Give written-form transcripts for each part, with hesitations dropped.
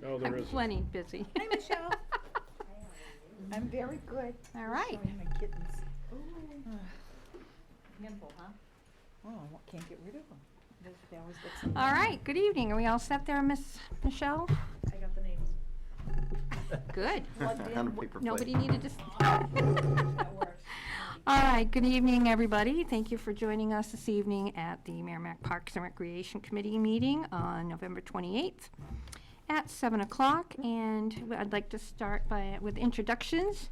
Oh, there I'm is. plenty busy. Hi, Michelle. I'm very good. All right. Showing my kittens. Handful, huh? Oh, I can't get rid of them. They always get some. All right, good evening. Are we all set there, Miss Michelle? I got the names. Good. Plugged in. On a paper plate. Nobody needed to. That works. All right, good evening, everybody. Thank you for joining us this evening at the Merrimack Parks and Recreation Committee meeting on November 28th at 7 o'clock. And I'd like to start with introductions.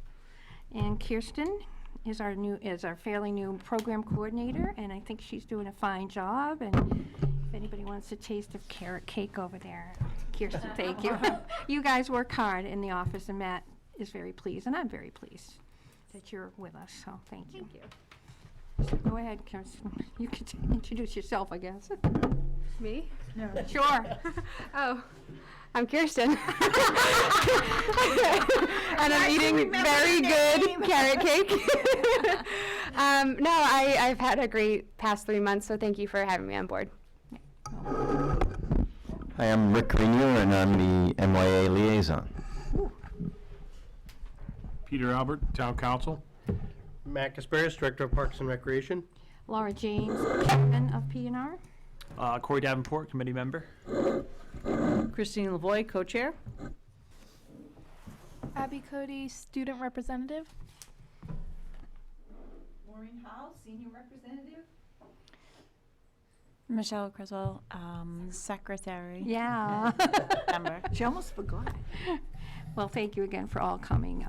And Kirsten is our fairly new program coordinator, and I think she's doing a fine job. And if anybody wants a taste of carrot cake over there, Kirsten, thank you. You guys work hard in the office, and Matt is very pleased, and I'm very pleased that you're with us, so thank you. So go ahead, Kirsten. You can introduce yourself, I guess. Me? No. Sure. Oh, I'm Kirsten. And I'm eating very good carrot cake. No, I've had a great past 3 months, so thank you for having me on board. Hi, I'm Rick Grenier, and I'm the MYA liaison. Peter Albert, Town Council. Matt Kasparis, Director of Parks and Recreation. Laura James, Chairman of P&R. Corey Davenport, committee member. Christine Lavoy, co-chair. Abby Cody, student representative. Maureen Howe, senior representative. Michelle Criswell, secretary. Yeah. Member. She almost forgot. Well, thank you again for all coming.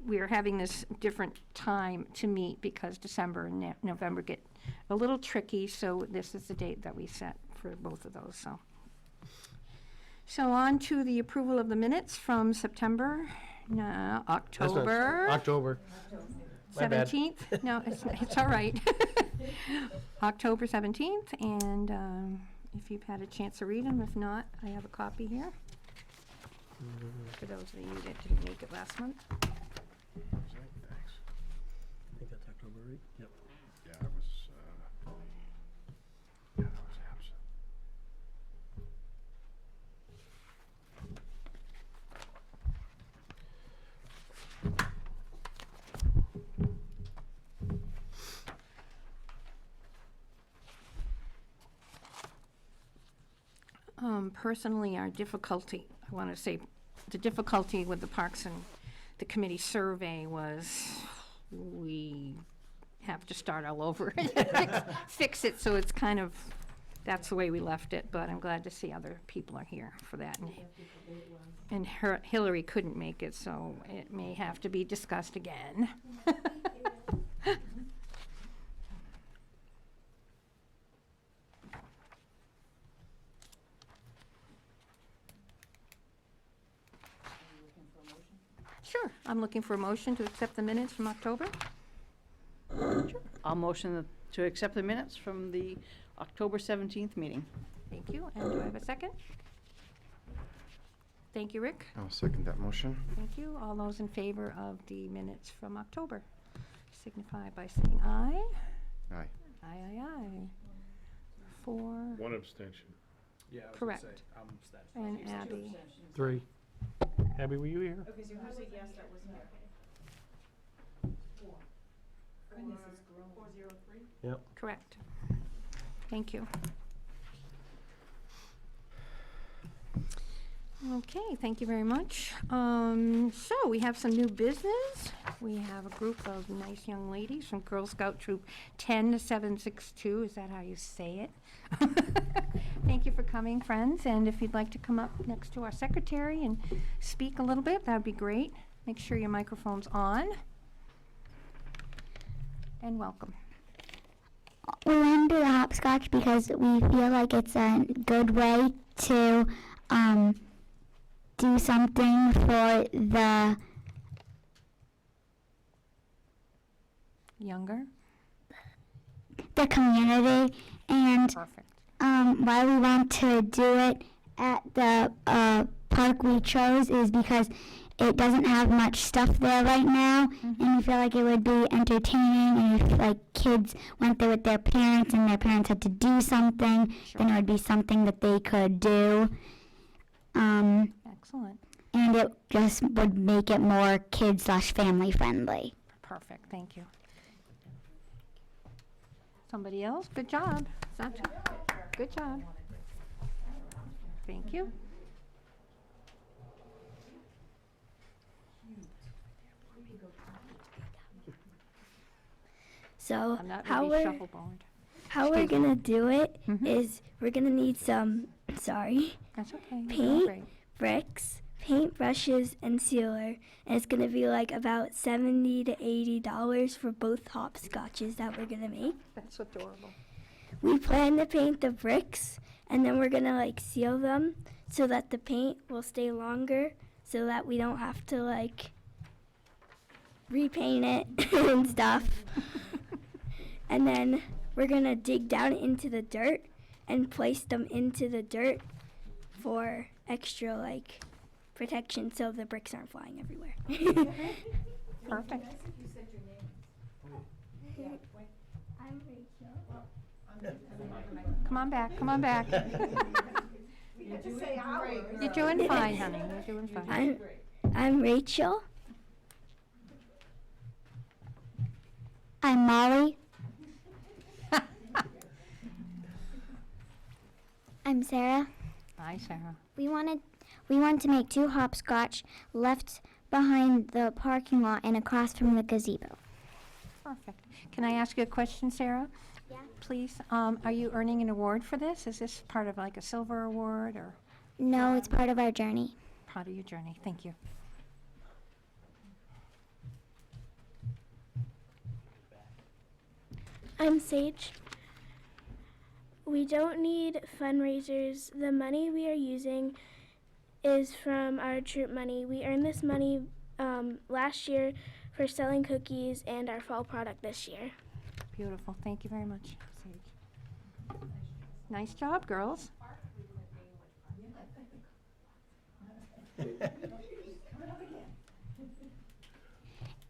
We are having this different time to meet because December and November get a little tricky, so this is the date that we set for both of those. So on to the approval of the minutes from October October. My bad. 17th. No, it's all right. October 17th, and if you've had a chance to read them, if not, I have a copy here. For those of you that didn't make it last month. Thanks. I think that's October, right? Yep. Yeah, I was absent. Personally, our difficulty, I want to say, the difficulty with the Parks and the Committee survey was we have to start all over and fix it, so it's kind of, that's the way we left it, but I'm glad to see other people are here for that. And Hillary couldn't make it, so it may have to be discussed again. Sure, I'm looking for a motion to accept the minutes from October. I'll motion to accept the minutes from the October 17th meeting. Thank you, and do I have a second? Thank you, Rick. I'll second that motion. Thank you. All those in favor of the minutes from October signify by saying aye. Aye. Aye, aye, aye. 4, One abstention. Yeah, correct. And Abby. 3. Abby, were you here? Okay, so who's a yes that was here? 4. Goodness, it's grown. 403? Yep. Correct. Thank you. Okay, thank you very much. So we have some new business. We have a group of nice young ladies from Girl Scout Troop 10762. Is that how you say it? Thank you for coming, friends. And if you'd like to come up next to our secretary and speak a little bit, that'd be great. Make sure your microphone's on. And welcome. We want to do the hopscotch because we feel like it's a good way to do something for the Younger? community, and Perfect. why we want to do it at the park we chose is because it doesn't have much stuff there right now, and we feel like it would be entertaining, and if like kids went there with their parents and their parents had to do something, then it would be something that they could do. Excellent. And it just would make it more kid/family friendly. Perfect, thank you. Somebody else? Good job. Good job. Thank you. So I'm not how really we're shuffleboard. how we're Excuse me. gonna do it Mhm. is we're gonna need some That's okay. you're doing Paint? great. bricks, paint brushes, and sealer. And it's gonna be like about $70 to $80 for both hopscotches that we're gonna make. That's adorable. We plan to paint the bricks, and then we're gonna like seal them so that the paint will stay longer, so that we don't have to like repaint it and stuff. And then we're gonna dig down into the dirt and place them into the dirt for extra like protection, so the bricks aren't flying everywhere. Perfect. I'm Rachel. Come on back, come on back. You're doing fine, honey. You're doing fine. I'm Rachel. I'm Molly. I'm Sarah. Hi, Sarah. We want to make 2 hopscotch left behind the parking lot and across from the gazebo. Perfect. Can I ask you a question, Sarah? Yeah. Please, are you earning an award for this? Is this part of like a silver award or No, it's part of our journey. part of your journey? Thank you. I'm Sage. We don't need fundraisers. The money we are using is from our troop money. We earned this money last year for selling cookies and our fall product this year. Beautiful. Thank you very much, Sage. Nice job, girls.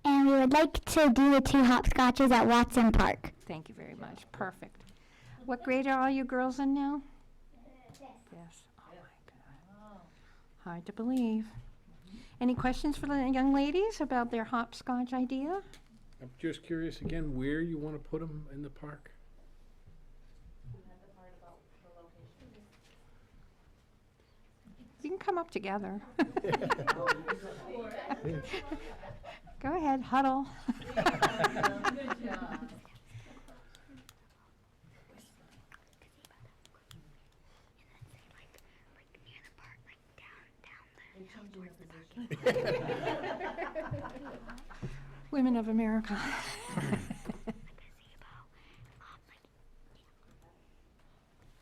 And we would like to do the 2 hopscotches at Watson Park. Thank you very much. Perfect. What grade are all you girls in now? Yes. Oh my God. Hard to believe. Any questions for the young ladies about their hopscotch idea? I'm just curious again, where you want to put them in the park? You can come up together. Go ahead, huddle. Women of America.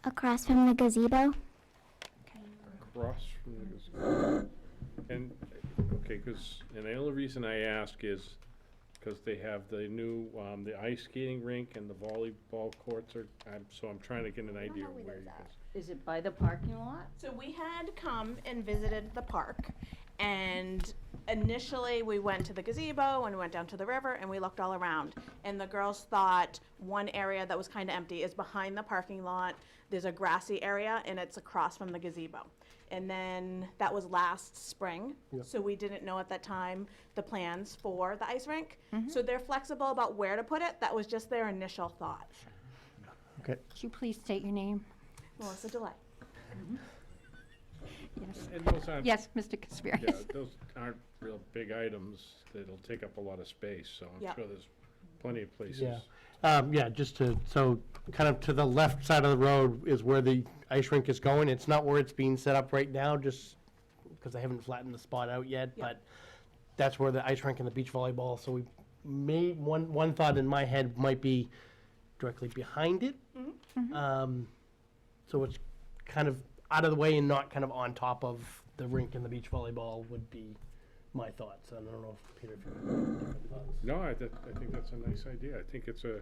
Across from the gazebo. Across from the gazebo. And, okay, and the only reason I ask is because they have the new, the ice skating rink and the volleyball courts so I'm trying to get an idea of where you guys. Is it by the parking lot? So we had come and visited the park, and initially we went to the gazebo and we went down to the river and we looked all around. And the girls thought one area that was kind of empty is behind the parking lot. There's a grassy area and it's across from the gazebo. And then that was last spring, so we didn't know at that time the plans for the ice rink. So they're flexible about where to put it. That was just their initial thought. Okay. Could you please state your name? Melissa DeLay. Yes. And those aren't, Yes, Mr. Kasparian. yeah, those aren't real big items that'll take up a lot of space, so I'm Yep. sure there's plenty of places. Yeah, just so kind of to the left side of the road is where the ice rink is going. It's not where it's being set up right now, just because I haven't flattened the spot out yet, but that's where the ice rink and the beach volleyball, so we made, one thought in my head might be directly behind it. So it's kind of out of the way and not kind of on top of the rink and the beach volleyball would be my thoughts. And I don't know if Peter, if you have different thoughts. No, I think that's a nice idea. I think it's a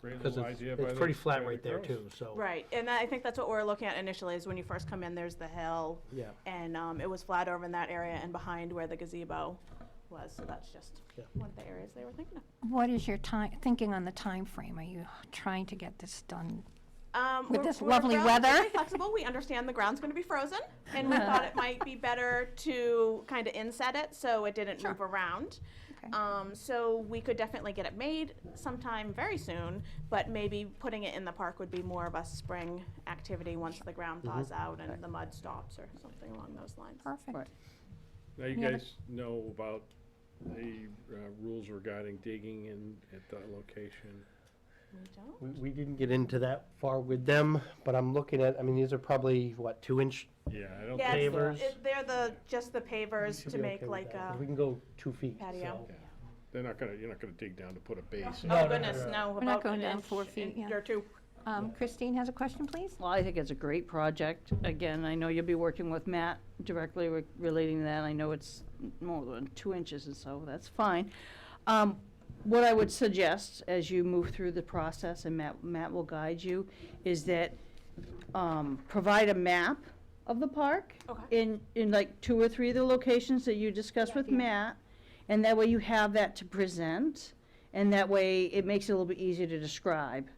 great Because little idea by it's the. pretty flat by the right there girls. too, so. Right, and I think that's what we're looking at initially is when you first come in, there's the hill. Yeah. And it was flat over in that area and behind where the gazebo was, so that's just one of the areas they were thinking of. What is your thinking on the time frame? Are you trying to get this done With we're- this we're lovely relatively weather. flexible. We understand the ground's going to be frozen, and we thought it might be better to kind of inset it so it didn't move around. Okay. So we could definitely get it made sometime very soon, but maybe putting it in the park would be more of a spring activity once the ground thaws out and the mud stops or something along those lines. Perfect. Now, you Any other- guys know about the rules regarding digging in at that location? We don't? We didn't get into that far with them, but I'm looking at, I mean, these are probably, what, 2-inch? Yeah, I don't Yeah, think. Pavers. they're just the pavers Should to be make okay with like that, 'cause a. we can go 2 feet, patio. so. You're not gonna dig down to put a base in. No, Oh no, goodness, no, no. no, We're not about going an down inch, 4 feet, yeah. or two. Christine has a question, please? Well, I think it's a great project. Again, I know you'll be working with Matt directly relating to that. I know it's more than 2 inches and so, that's fine. What I would suggest as you move through the process, and Matt will guide you, is that provide a map of the park Okay. in like 2 or 3 of the locations that you discussed with Matt, and that way you have that to present, and that way it makes it a little bit easier to describe.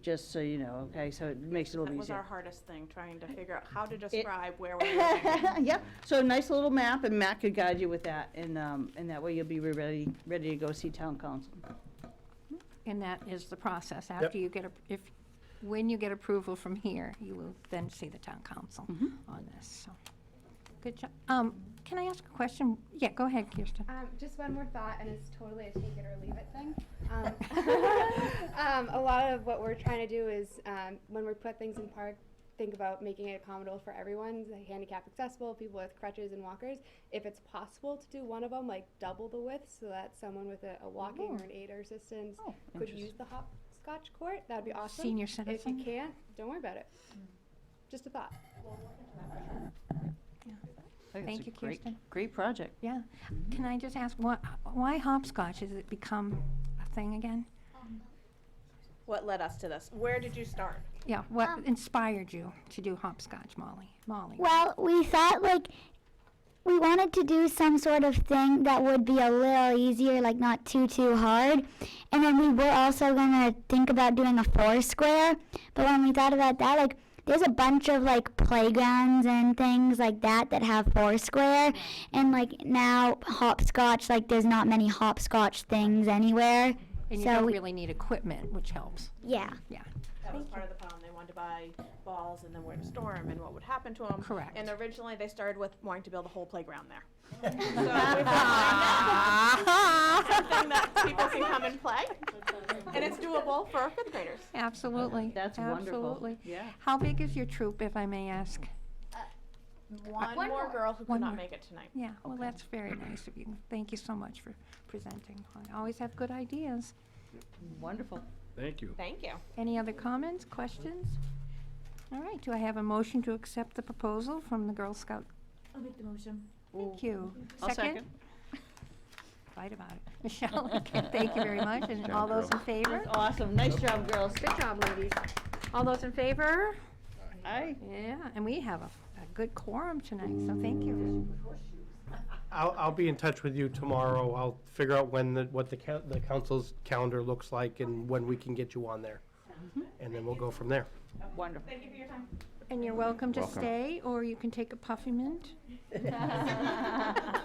Just so you know, okay, so it makes it a That little was easier. our hardest thing, trying to figure out how to describe where we're looking. Yep, so a nice little map, and Matt could guide you with that, and that way you'll be ready to go see town council. And that is the process. After you get, when you get approval from here, you will then see the town council on this, so. Good job. Can I ask a question? Yeah, go ahead, Kirsten. Just one more thought, and it's totally a take it or leave it thing. A lot of what we're trying to do is, when we put things in park, think about making it accommodable for everyone, like handicap accessible, people with crutches and walkers. If it's possible to do one of them, like double the width, so that someone with a walking or an aid or assistance could use the hopscotch court, that'd be awesome. Senior If citizen? you can't, don't worry about it. Just a thought. I think it's Thank a you, great- Kirsten. Great project. Yeah. Can I just ask, why hopscotch? Has it become a thing again? What led us to this? Where did you start? Yeah, what inspired you to do hopscotch, Molly? Well, we thought like we wanted to do some sort of thing that would be a little easier, like not too hard. And then we were also gonna think about doing a 4-square. But when we thought about that, like there's a bunch of like playgrounds and things like that have 4-square. And like now hopscotch, like there's not many hopscotch things anywhere. And you So don't we- really need equipment, which helps. Yeah. Yeah. That was part of the problem. They wanted to buy balls and then where to store them and what would happen to them. Correct. And originally they started with wanting to build a whole playground there. So we found something that people can come and play, and it's doable for 5th graders. Absolutely. That's wonderful. Absolutely. Yeah. How big is your troop, if I may ask? One more girl who One could not more. make it tonight. Yeah, well, that's very nice of you. Thank you so much for presenting. I always have good ideas. Wonderful. Thank you. Thank you. Any other comments, questions? All right, do I have a motion to accept the proposal from the Girl Scout? I'll make the motion. Thank you. I'll second. Fight about it. Michelle, okay, thank you very much. And all those in favor? That's awesome. Nice job, girls. Good job, ladies. All those in favor? Aye. Yeah, and we have a good quorum tonight, so thank you. I'll be in touch with you tomorrow. I'll figure out what the council's calendar looks like and when we can get you on there. And then we'll go from there. Wonderful. Thank you for your time. And you're welcome to Welcome. stay, or you can take a puffy mint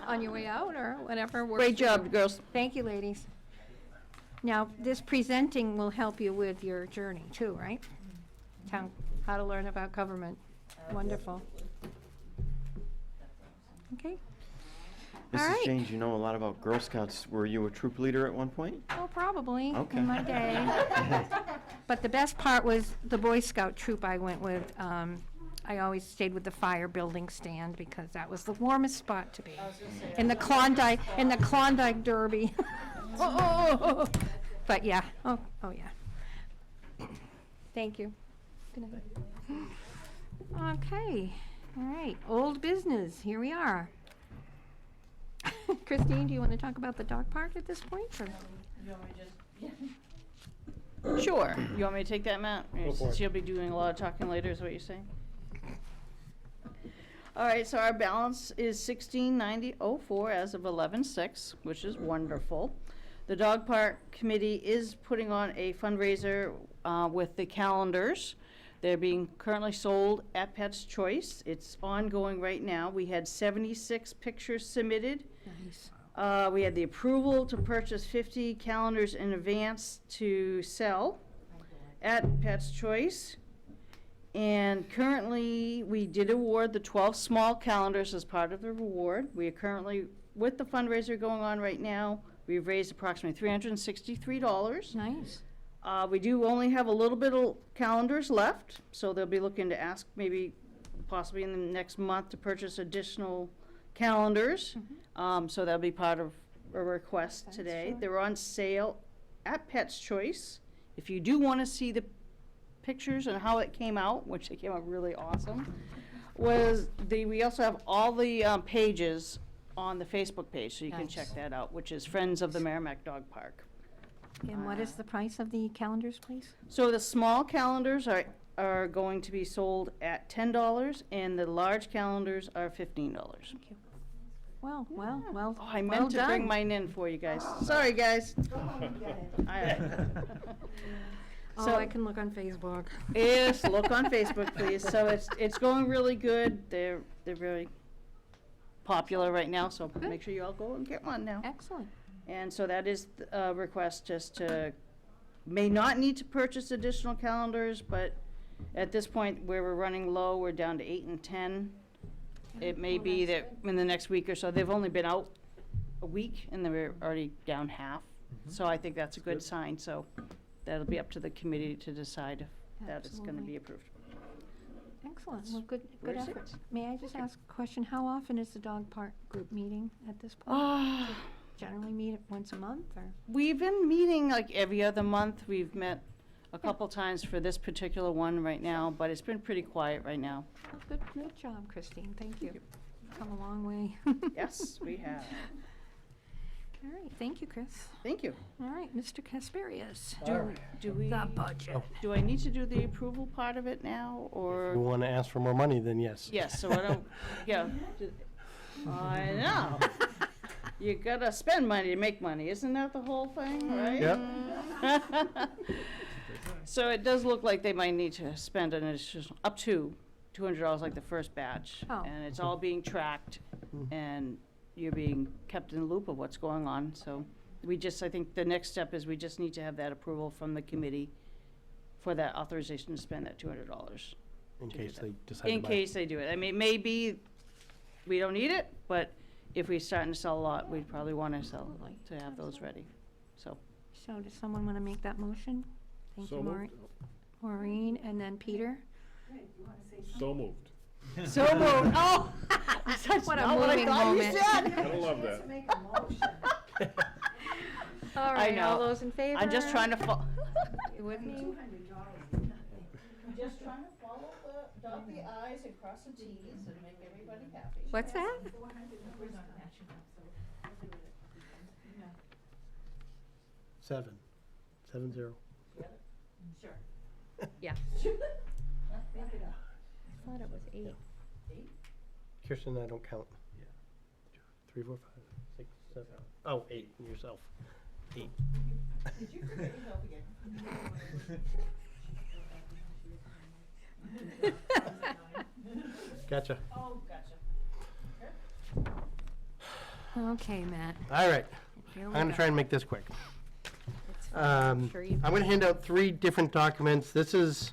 on your way out, or whatever works. Great for you. job, girls. Thank you, ladies. Now, this presenting will help you with your journey too, right? How to learn about government. Wonderful. Okay. All Mrs. right. James, you know a lot about Girl Scouts. Were you a troop leader at one point? Oh, probably Okay. in my day. But the best part was the Boy Scout troop I went with. I always stayed with the fire building stand because that was the warmest spot to be. In the Klondike Derby. Oh. But yeah, oh yeah. Thank you. Good night. Okay, all right, old business, here we are. Christine, do you want to talk about the dog park at this point? Or? Sure. You want me to take that, Matt? Go for Since it. you'll be doing a lot of talking later, is what you're saying? All right, so our balance is $1690.04 as of 11/6, which is wonderful. The dog park committee is putting on a fundraiser with the calendars. They're being currently sold at Pet's Choice. It's ongoing right now. We had 76 pictures submitted. Nice. We had the approval to purchase 50 calendars in advance to sell at Pet's Choice. And currently, we did award the 12 small calendars as part of the reward. We are currently, with the fundraiser going on right now, we've raised approximately $363. Nice. We do only have a little bit of calendars left, so they'll be looking to ask maybe possibly in the next month to purchase additional calendars. So that'll be part of a request today. sure. They're on sale at Pet's Choice. If you do want to see the pictures and how it came out, which they came out really awesome, we also have all the pages on the Facebook page, so you can Nice. check that out, which is Friends of the Merrimack Dog Park. And what is the price of the calendars, please? So the small calendars are going to be sold at $10, and the large calendars are $15. Thank you. Well, well, well, Oh, I well meant to bring done. mine in for you guys. Sorry, guys. Go home and get it. Oh, So- I can look on Facebook. Yes, look on Facebook, please. So it's going really good. They're very popular right now, so Good. make sure you all go and get one now. Excellent. And so that is a request just to, may not need to purchase additional calendars, but at this point where we're running low, we're down to 8 and 10. It may be that in the next week or so, they've only been out a week and they're already down half. So I think that's a good sign, so that'll be up to the committee to decide if that is gonna be Absolutely. approved. Excellent. Well, good where it effort. sits. May I just ask a question? How often is the dog park group meeting at this point? Ah, Generally meet once a month or? we've been meeting like every other month. We've met a couple times for this particular one right now, but it's been pretty quiet right now. Oh, good job, Christine. Thank you. Come a long way. Yes, we have. All right, thank you, Chris. Thank you. All right, Mr. Casparius. Do we, The budget. do I need to do the approval part of it now, If you or? want to ask for more money, then yes. Yes, so I don't, yeah. I know. You gotta spend money to make money, isn't that the whole thing, right? Yep. So it does look like they might need to spend an additional, up to $200 like the first batch. Oh. And it's all being tracked, and you're being kept in the loop of what's going on, so we just, I think the next step is we just need to have that approval from the committee for that authorization to spend that $200. In to do case that. they decide to In buy. case they do it. I mean, maybe we don't need it, but if we're starting to sell a lot, we'd probably want to sell, Absolutely. to have those ready, so. So does someone want to make that motion? Thank So you, moved. Maureen, and then Peter. So moved. So moved. Oh! That's What a not what I moving thought you moment. said. Gotta love that. To make a motion. All right, all know. those in favor? I'm just trying to You with me? $200 is nothing. Just trying to follow dot the i's and cross the t's and make everybody happy. What's that? 400 numbers not matching up, so we'll do it. No, 7, 0. sure. Yeah. Make it up. I thought it was 8. Kirsten and I don't count. 3, 4, 5, 6, 7. Oh, 8, and yourself. 8. Did you forget yourself again? Gotcha. Oh, gotcha. Okay, Matt. All right. Here I'm we going to go. try and make this quick. It's fine. I'm sure you- I'm going to hand out 3 different documents. This is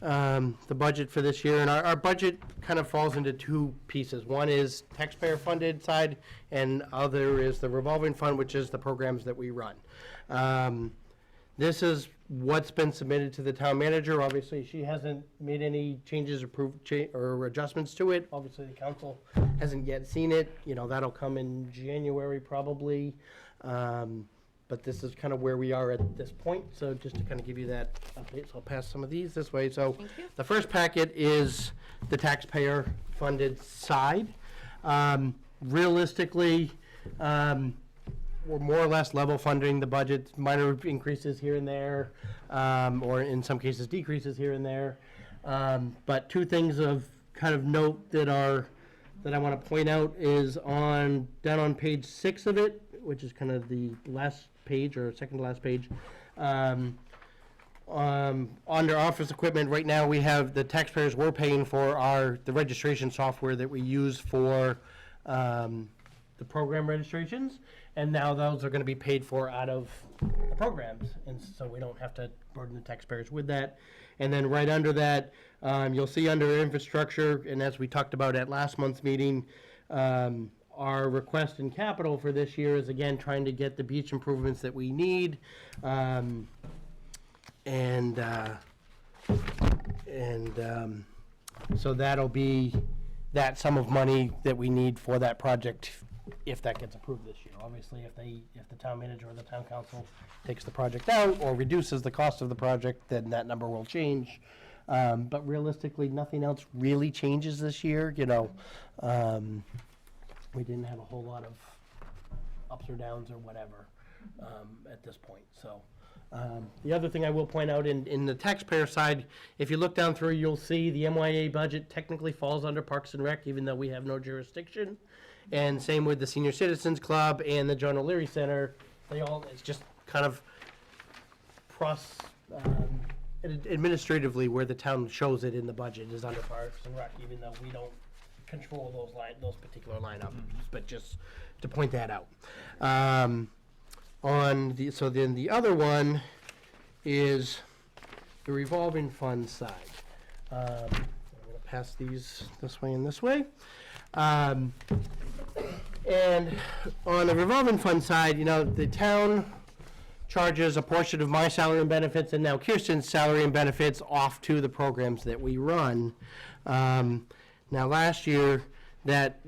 the budget for this year, and our budget kind of falls into 2 pieces. One is taxpayer-funded side, and other is the revolving fund, which is the programs that we run. This is what's been submitted to the town manager. Obviously, she hasn't made any changes or adjustments to it. Obviously, the council hasn't yet seen it. You know, that'll come in January probably. But this is kind of where we are at this point, so just to kind of give you that update, so I'll pass some of these this way. So Thank you. the first packet is the taxpayer-funded side. Realistically, we're more or less level funding the budget, minor increases here and there, or in some cases decreases here and there. But 2 things of kind of note that I want to point out is down on page 6 of it, which is kind of the last page or second to last page. Under office equipment, right now, we have, the taxpayers were paying for the registration software that we use for the program registrations, and now those are gonna be paid for out of the programs, and so we don't have to burden the taxpayers with that. And then right under that, you'll see under infrastructure, and as we talked about at last month's meeting, our request in capital for this year is again trying to get the beach improvements that we need. So that'll be that sum of money that we need for that project if that gets approved this year. Obviously, if the town manager or the town council takes the project out or reduces the cost of the project, then that number will change. But realistically, nothing else really changes this year, you know. We didn't have a whole lot of ups or downs or whatever at this point, so. The other thing I will point out in the taxpayer side, if you look down through, you'll see the MYA budget technically falls under Parks and Rec, even though we have no jurisdiction. And same with the Senior Citizens Club and the John O'Leary Center. It's just kind of administratively where the town shows it in the budget is under Parks and Rec, even though we don't control those particular line items, but just to point that out. So then the other one is the revolving fund side. I'm gonna pass these this way and this way. And on the revolving fund side, you know, the town charges a portion of my salary and benefits and now Kirsten's salary and benefits off to the programs that we run. Now last year, that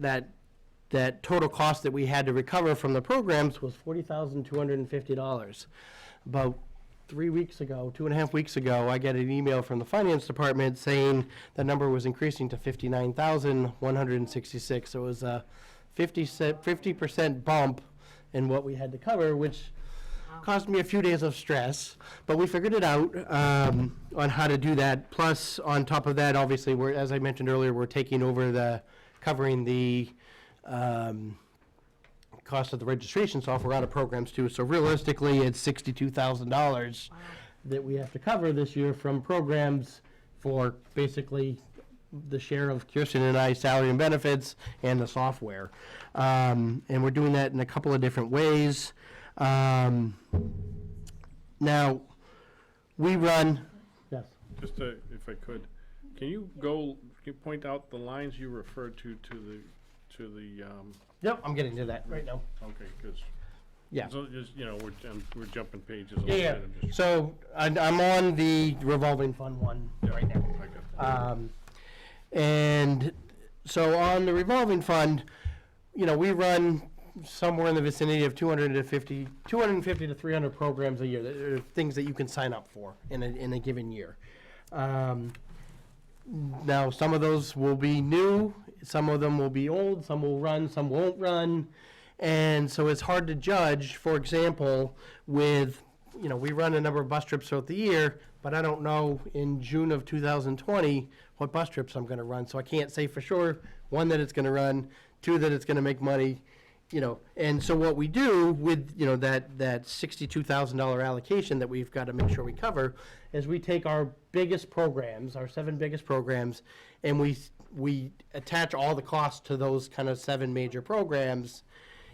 total cost that we had to recover from the programs was $40,250. About 3 weeks ago, 2.5 weeks ago, I got an email from the finance department saying the number was increasing to $59,166. So it was a 50% bump in what we had to cover, which caused me a few days of stress, but we figured it out on how to do that. Plus, on top of that, obviously, as I mentioned earlier, we're taking over covering the cost of the registration software out of programs too. So realistically, it's $62,000 that we have to cover this year from programs for basically the share of Kirsten and I's salary and benefits and the software. And we're doing that in a couple of different ways. Now, we run, yes. Just if I could, can you point out the lines you referred to the Yep, I'm getting to that right now. okay, because, Yeah. so just, you know, we're jumping pages a little Yeah, bit. I'm just- so I'm on the revolving fund one Yeah, right now. I got that. And so on the revolving fund, you know, we run somewhere in the vicinity of 250 to 300 programs a year. There are things that you can sign up for in a given year. Now, some of those will be new, some of them will be old, some will run, some won't run. And so it's hard to judge, for example, with, you know, we run a number of bus trips throughout the year, but I don't know in June of 2020 what bus trips I'm going to run. So I can't say for sure, one, that it's going to run, two, that it's going to make money, you know. And so what we do with, you know, that $62,000 allocation that we've got to make sure we cover is we take our biggest programs, our 7 biggest programs, and we attach all the costs to those kind of 7 major programs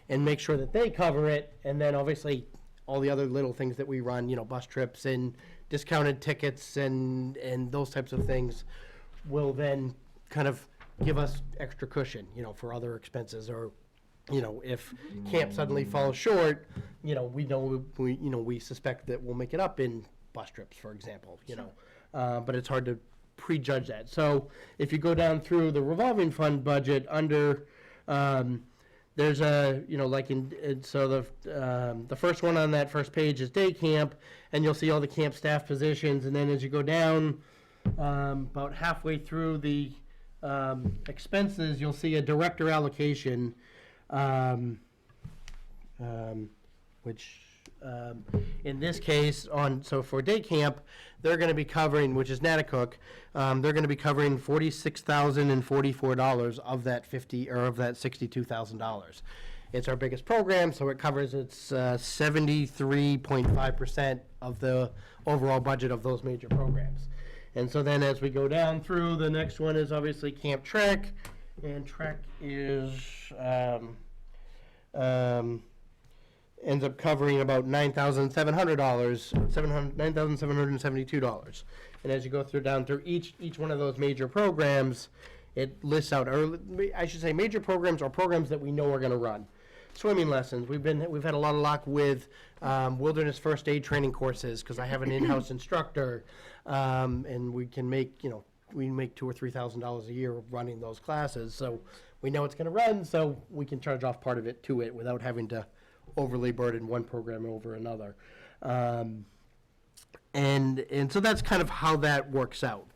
and make sure that they cover it. And then obviously all the other little things that we run, you know, bus trips and discounted tickets and those types of things will then kind of give us extra cushion, you know, for other expenses. Or, you know, if camp suddenly falls short, you know, we suspect that we'll make it up in bus trips, for example, you know. But it's hard to prejudge that. So if you go down through the revolving fund budget under, there's a, you know, like so the first one on that first page is day camp, and you'll see all the camp staff positions. And then as you go down about halfway through the expenses, you'll see a director allocation, which in this case, so for day camp, they're going to be covering, which is Natticook, they're going to be covering $46,044 of that $62,000. It's our biggest program, so it covers its 73.5% of the overall budget of those major programs. And so then as we go down through, the next one is obviously Camp Trek, and Trek is, ends up covering about $9,700, $9,772. And as you go through down through each one of those major programs, it lists out, or I should say major programs or programs that we know are gonna run. Swimming lessons, we've had a lot of luck with wilderness first aid training courses, because I have an in-house instructor, and we can make, we make $2,000 or $3,000 a year running those classes, so we know it's gonna run, so we can charge off part of it to it without having to overly burden one program over another. And so that's kind of how that works out.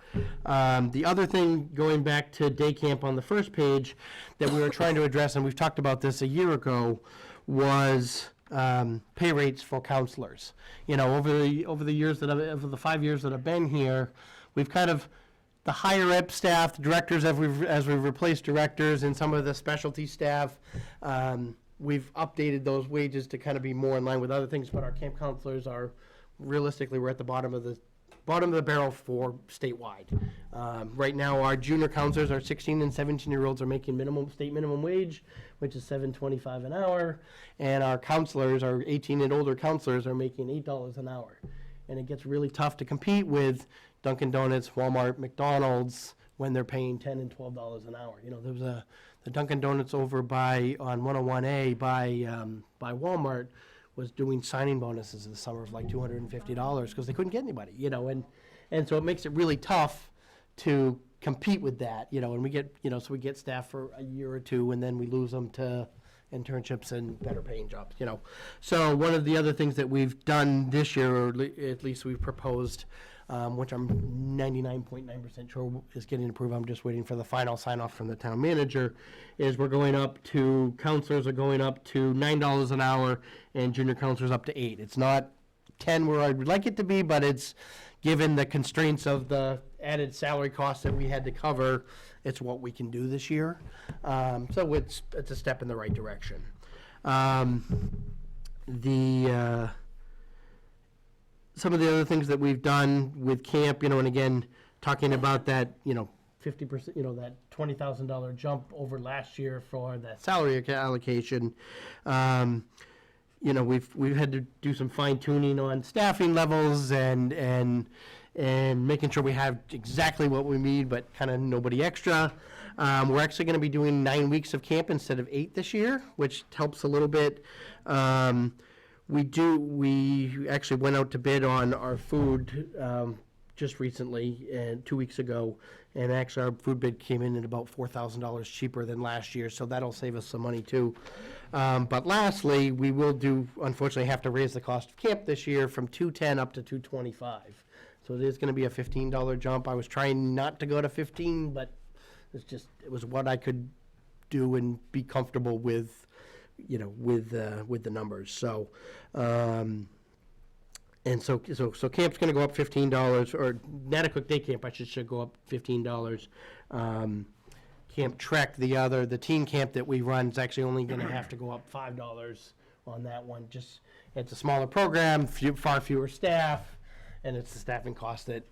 The other thing, going back to day camp on the first page, that we were trying to address, and we've talked about this a year ago, was pay rates for counselors. Over the years over the 5 years that I've been here, we've kind of, the higher up staff, the directors, as we've replaced directors and some of the specialty staff, we've updated those wages to kind of be more in line with other things, but our camp counselors are, realistically, we're at the bottom of the barrel for statewide. Right now, our junior counselors, our 16 and 17-year-olds are making state minimum wage, which is $7.25 an hour, and our counselors, our 18 and older counselors, are making $8 an hour. And it gets really tough to compete with Dunkin' Donuts, Walmart, McDonald's, when they're paying $10 and $12 an hour. There was the Dunkin' Donuts over on 101A by Walmart was doing signing bonuses in the summer of like $250 because they couldn't get anybody, and so it makes it really tough to compete with that, and we get, so we get staff for a year or two and then we lose them to internships and better paying jobs, So one of the other things that we've done this year, or at least we've proposed, which I'm 99.9% sure is getting approved, I'm just waiting for the final sign-off from the town manager, is counselors are going up to $9 an hour, and junior counselors up to $8. It's not 10 where I would like it to be, but it's, given the constraints of the added salary costs that we had to cover, it's what we can do this year. So it's a step in the right direction. Some of the other things that we've done with camp, and again, talking about that, 50%, that $20,000 jump over last year for that salary allocation. We've had to do some fine tuning on staffing levels and making sure we have exactly what we need, but kind of nobody extra. We're actually going to be doing 9 weeks of camp instead of 8 this year, which helps a little bit. We actually went out to bid on our food just recently, and 2 weeks ago, and actually our food bid came in at about $4,000 cheaper than last year, so that'll save us some money too. But lastly, we will unfortunately have to raise the cost of camp this year from $210 up to $225. So it is going to be a $15 jump. I was trying not to go to 15, but it was what I could do and be comfortable with, with the numbers. So, so camp's going to go up $15, or Natticook Day Camp, should go up $15. Camp Trek, the teen camp that we run, is actually only going to have to go up $5 on that one. It's a smaller program, far fewer staff, and it's the staffing costs that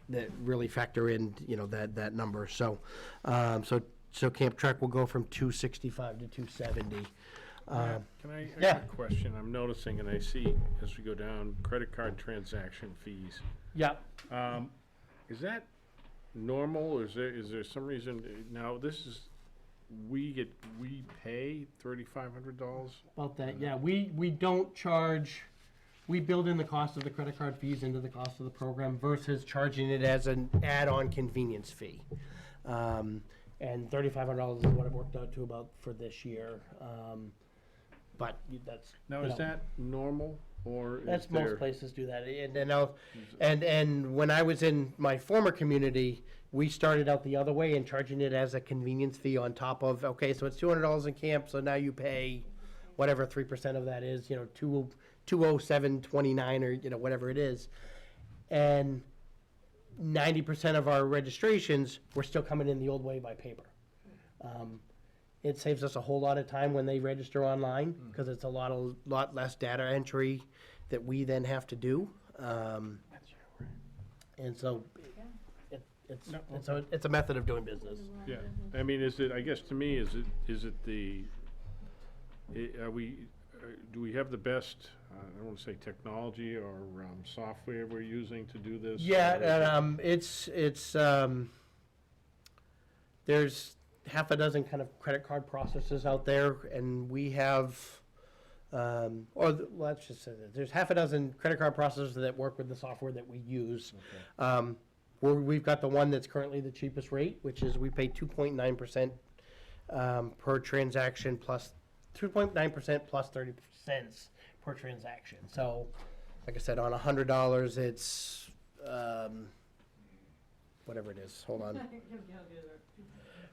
really factor in, that number. So Camp Trek will go from $265 to $270. Can I ask a question? I'm noticing, and I see as we go down, credit card transaction fees. Yeah. Is that normal, or is there some reason, now this is, we pay $3,500? About that, yeah. We don't charge, we build in the cost of the credit card fees into the cost of the program versus charging it as an add-on convenience fee. And $3,500 is what it worked out to about for this year. But that's, Now, is that normal, or is that's there? most places do that. And when I was in my former community, we started out the other way and charging it as a convenience fee on top of, okay, so it's $200 in camp, so now you pay whatever 3% of that is, $207.29 or whatever it is. And 90% of our registrations were still coming in the old way by paper. It saves us a whole lot of time when they register online, because it's a lot less data entry that we then have to do. And so it's a method of doing business. Yeah, I mean, I guess to me, is it do we have the best, I don't want to say technology or software we're using to do this? Yeah, and there's half a dozen kind of credit card processors out there, and we have, let's just say that there's half a dozen credit card processors that work with the software that we use. Okay. We've got the one that's currently the cheapest rate, which is we pay 2.9% per transaction plus 2.9% plus 30 cents per transaction. So, like I said, on $100, it's whatever it is. Hold on.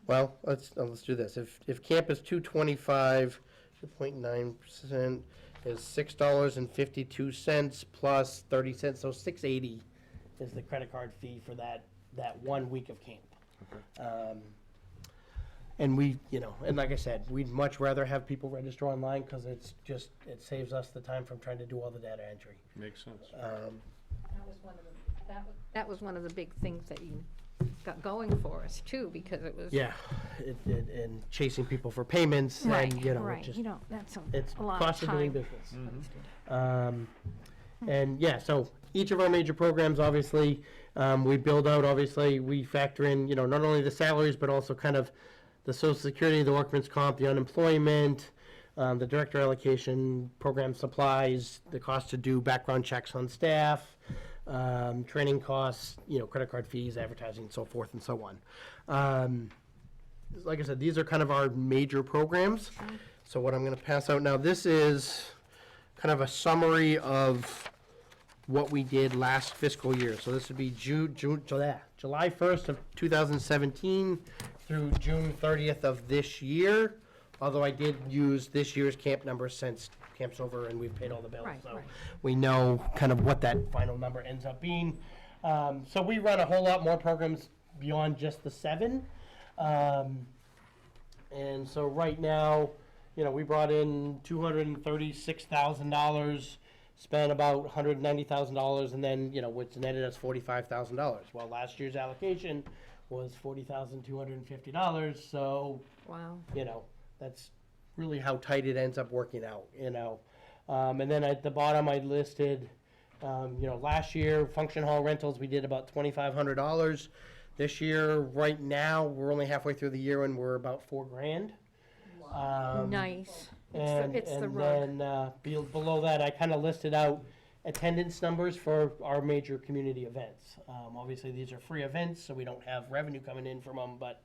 Well, let's do this. If camp is 225, 2.9% is $6.52 plus 30 cents, so $6.80 is the credit card fee for that 1 week of camp. Okay. And we, and like I said, we'd much rather have people register online, because it saves us the time from trying to do all the data entry. Makes sense. That was one of the big things that you got going for us too, because it was. Yeah, and chasing people for payments, Right, and, right, just, that's it's a lot of cost of doing time. business. And yeah, so each of our major programs, obviously, we build out, obviously, we factor in, not only the salaries, but also kind of the Social Security, the workman's comp, the unemployment, the director allocation, program supplies, the cost to do background checks on staff, training costs, credit card fees, advertising, and so forth and so on. Like I said, these are kind of our major programs. So what I'm going to pass out now, this is kind of a summary of what we did last fiscal year. So this would be July 1st of 2017 through June 30th of this year, although I did use this year's camp number since camp's over and we've paid all the bills. Right, so right. we know kind of what that final number ends up being. So we run a whole lot more programs beyond just the 7. And so right now, we brought in $236,000, spent about $190,000, and then, what's netted as $45,000. Well, last year's allocation was $40,250, so, Wow. that's really how tight it ends up working out, And then at the bottom, I listed, last year, function hall rentals, we did about $2,500. This year, right now, we're only halfway through the year and we're about $4,000. Nice. And It's the then below that, I kind of listed out attendance numbers for our major community events. Obviously, these are free events, so we don't have revenue coming in from them, but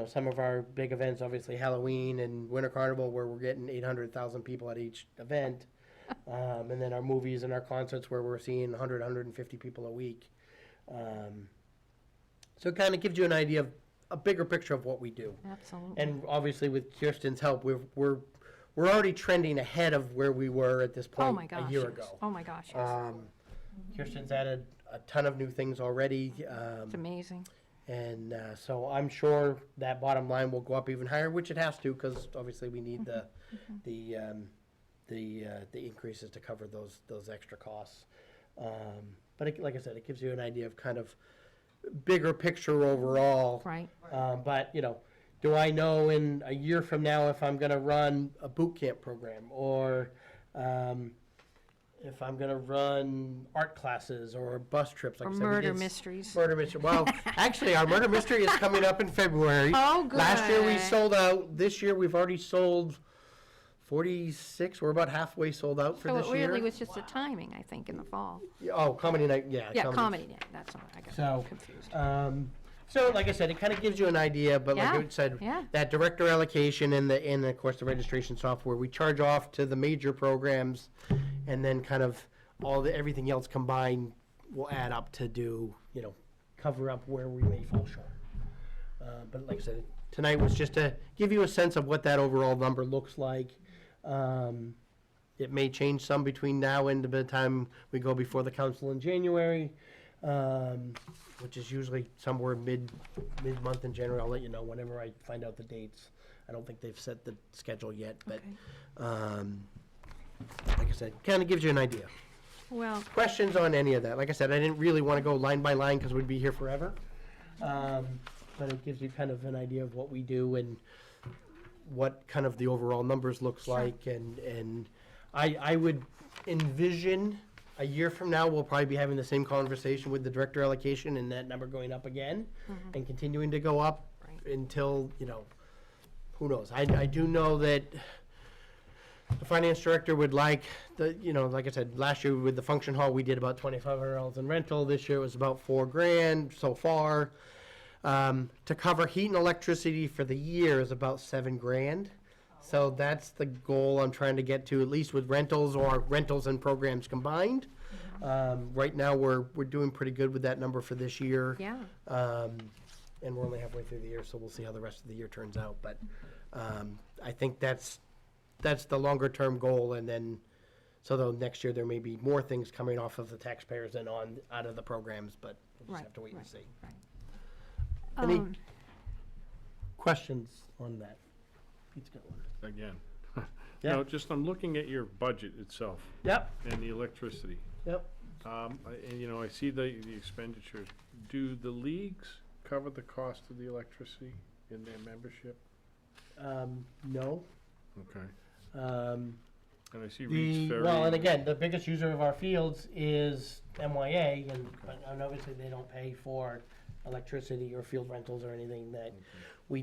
some of our big events, obviously Halloween and Winter Carnival, where we're getting 800,000 people at each event. And then our movies and our concerts, where we're seeing 100, 150 people a week. So it kind of gives you an idea of a bigger picture of what we do. Absolutely. And obviously, with Kirsten's help, we're already trending ahead of where we were at this point Oh my gosh. a year yes. ago. Oh my gosh. Yes. Kirsten's added a ton of new things already. It's amazing. And so I'm sure that bottom line will go up even higher, which it has to, because obviously we need the increases to cover those extra costs. But like I said, it gives you an idea of kind of bigger picture overall. Right. But do I know in a year from now if I'm going to run a boot camp program, or if I'm going to run art classes or bus trips? Like Or I said, we murder did mysteries. Murder mystery. Well, actually, our murder mystery is coming up in February. Oh, good. Last year we sold out. This year we've already sold 46. We're about halfway sold out for So this it year. really was just the timing, I think, in the fall. Oh, comedy night. Yeah. Yeah, comedy night. That's all. I got So, confused. So, like I said, it kind of gives you an idea, but like Yeah, I said, yeah. that director allocation and of course the registration software, we charge off to the major programs, and then kind of everything else combined will add up to do, cover up where we may fall short. But like I said, tonight was just to give you a sense of what that overall number looks like. It may change some between now and the time we go before the council in January. Which is usually somewhere mid-month in January. I'll let you know whenever I find out the dates. I don't think they've set the schedule yet, but, Okay. like I said, kind of gives you an idea. Well, Questions on any of that? Like I said, I didn't really want to go line by line because we'd be here forever. But it gives you kind of an idea of what we do and what kind of the overall numbers looks like. And I would envision a year from now, we'll probably be having the same conversation with the director allocation and that number going up again and continuing to go up Right. until, who knows? I do know that the finance director would like like I said, last year with the function hall, we did about $2,500 in rental. This year it was about $4,000 so far. To cover heat and electricity for the year is about $7,000. So that's the goal I'm trying to get to, at least with rentals or rentals and programs combined. Right now, we're doing pretty good with that number for this year. yeah. And we're only halfway through the year, so we'll see how the rest of the year turns out. But I think that's the longer term goal, and then though next year there may be more things coming off of the taxpayers and out of the programs, but we'll just Right, have to wait and right, see. right. Any questions on that? Pete's got one. Again. Yeah. No, just I'm looking at your budget itself Yep, and the electricity. yep. And I see the expenditures. Do the leagues cover the cost of the electricity in their membership? No. Okay. And I see The, Reed's Ferry. well, and again, the biggest user of our fields is MYA, and obviously they don't pay for electricity or field rentals or anything that, we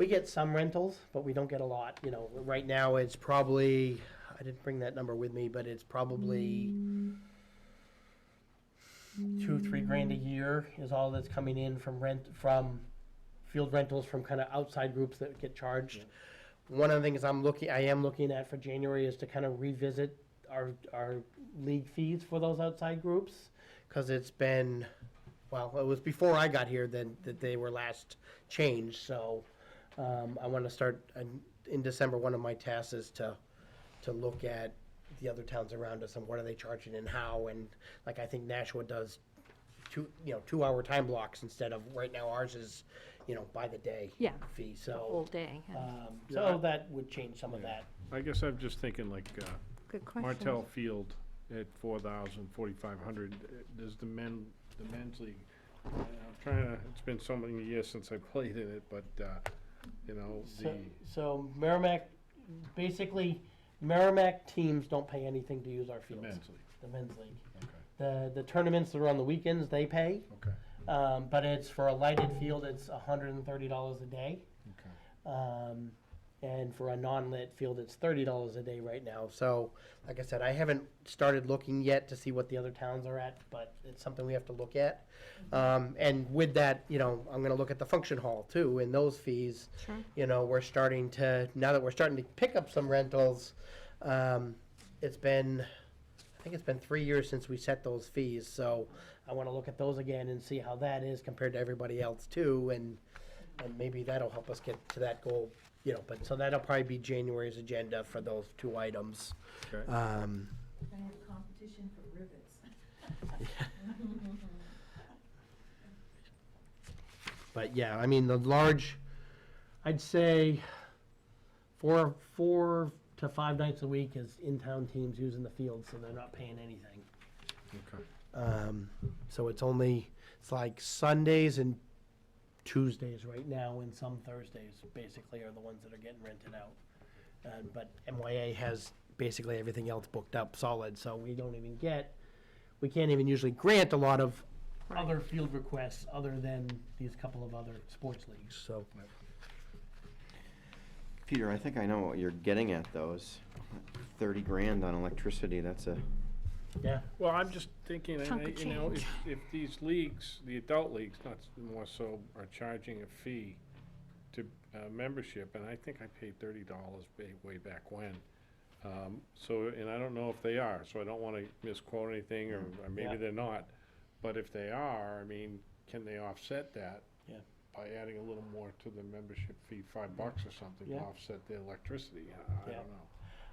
get some rentals, but we don't get a lot, right now it's probably, I didn't bring that number with me, but it's probably $2,000-3,000 a year is all that's coming in from field rentals from kind of outside groups that get charged. One of the things I am looking at for January is to kind of revisit our league fees for those outside groups, because it's been, well, it was before I got here that they were last changed, so I want to start, in December, one of my tasks is to look at the other towns around us and what are they charging and how, and like I think Nashua does 2-hour time blocks instead of, right now ours is, by the day Yeah. fee, The so. whole day. yeah. So that would change some of that. I guess I'm just thinking like, Good question. Martell Field at 4,000, 4,500, does the men's league, I'm trying to, it's been so many years since I played in it, but, So Merrimack, basically, Merrimack teams don't pay anything to use our the fields. men's league, The men's league. okay, The tournaments that are on the weekends, they pay, okay, but it's for a lighted field, it's $130 a day. okay. And for a non-lit field, it's $30 a day right now. So, like I said, I haven't started looking yet to see what the other towns are at, but it's something we have to look at. And with that, I'm gonna look at the function hall too, and those fees. Sure. We're starting to, now that we're starting to pick up some rentals, I think it's been 3 years since we set those fees, so I wanna look at those again and see how that is compared to everybody else too, and maybe that'll help us get to that goal, but, so that'll probably be January's agenda for those 2 items. Okay. We're gonna have a competition for rivets. But yeah, I mean, the large, I'd say 4 to 5 nights a week is in-town teams using the field, so they're not paying anything. Okay. So it's like Sundays and Tuesdays right now, and some Thursdays basically are the ones that are getting rented out. But MYA has basically everything else booked up solid, so we can't even usually grant a lot of other field requests other than these couple of other sports leagues, so. Peter, I think I know what you're getting at, those 30 grand on electricity, that's a, Yeah, Well, I'm just thinking, Chunk of change. if these leagues, the adult leagues, not more so, are charging a fee to membership, and I think I paid $30 way back when. So, and I don't know if they are, so I don't want to misquote anything, or maybe Yeah. they're not. But if they are, I mean, can they offset that? Yeah. By adding a little more to the membership fee, $5 or something, to Yeah. offset the electricity? I Yeah. don't know.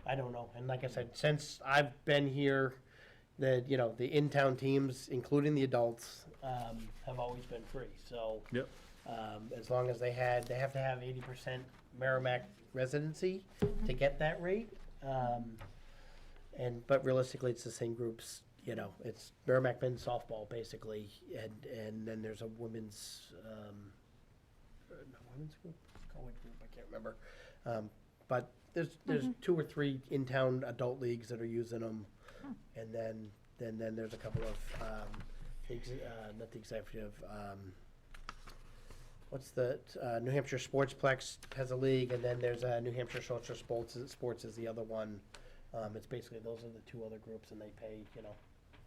I don't know, and like I said, since I've been here, the in-town teams, including the adults, have always been free, so. Yep. As long as they have to have 80% Merrimack residency to get that rate. But realistically, it's the same groups, you know, it's Merrimack men's softball basically, and then there's a women's, women's group, co-ed group, I can't remember. But there's 2 or 3 in-town adult leagues that are using them, and then there's a couple of, not the executive, what's the, New Hampshire Sportsplex has a league, and then there's New Hampshire Social Sports is the other one. It's basically, those are the 2 other groups, and they pay, you know,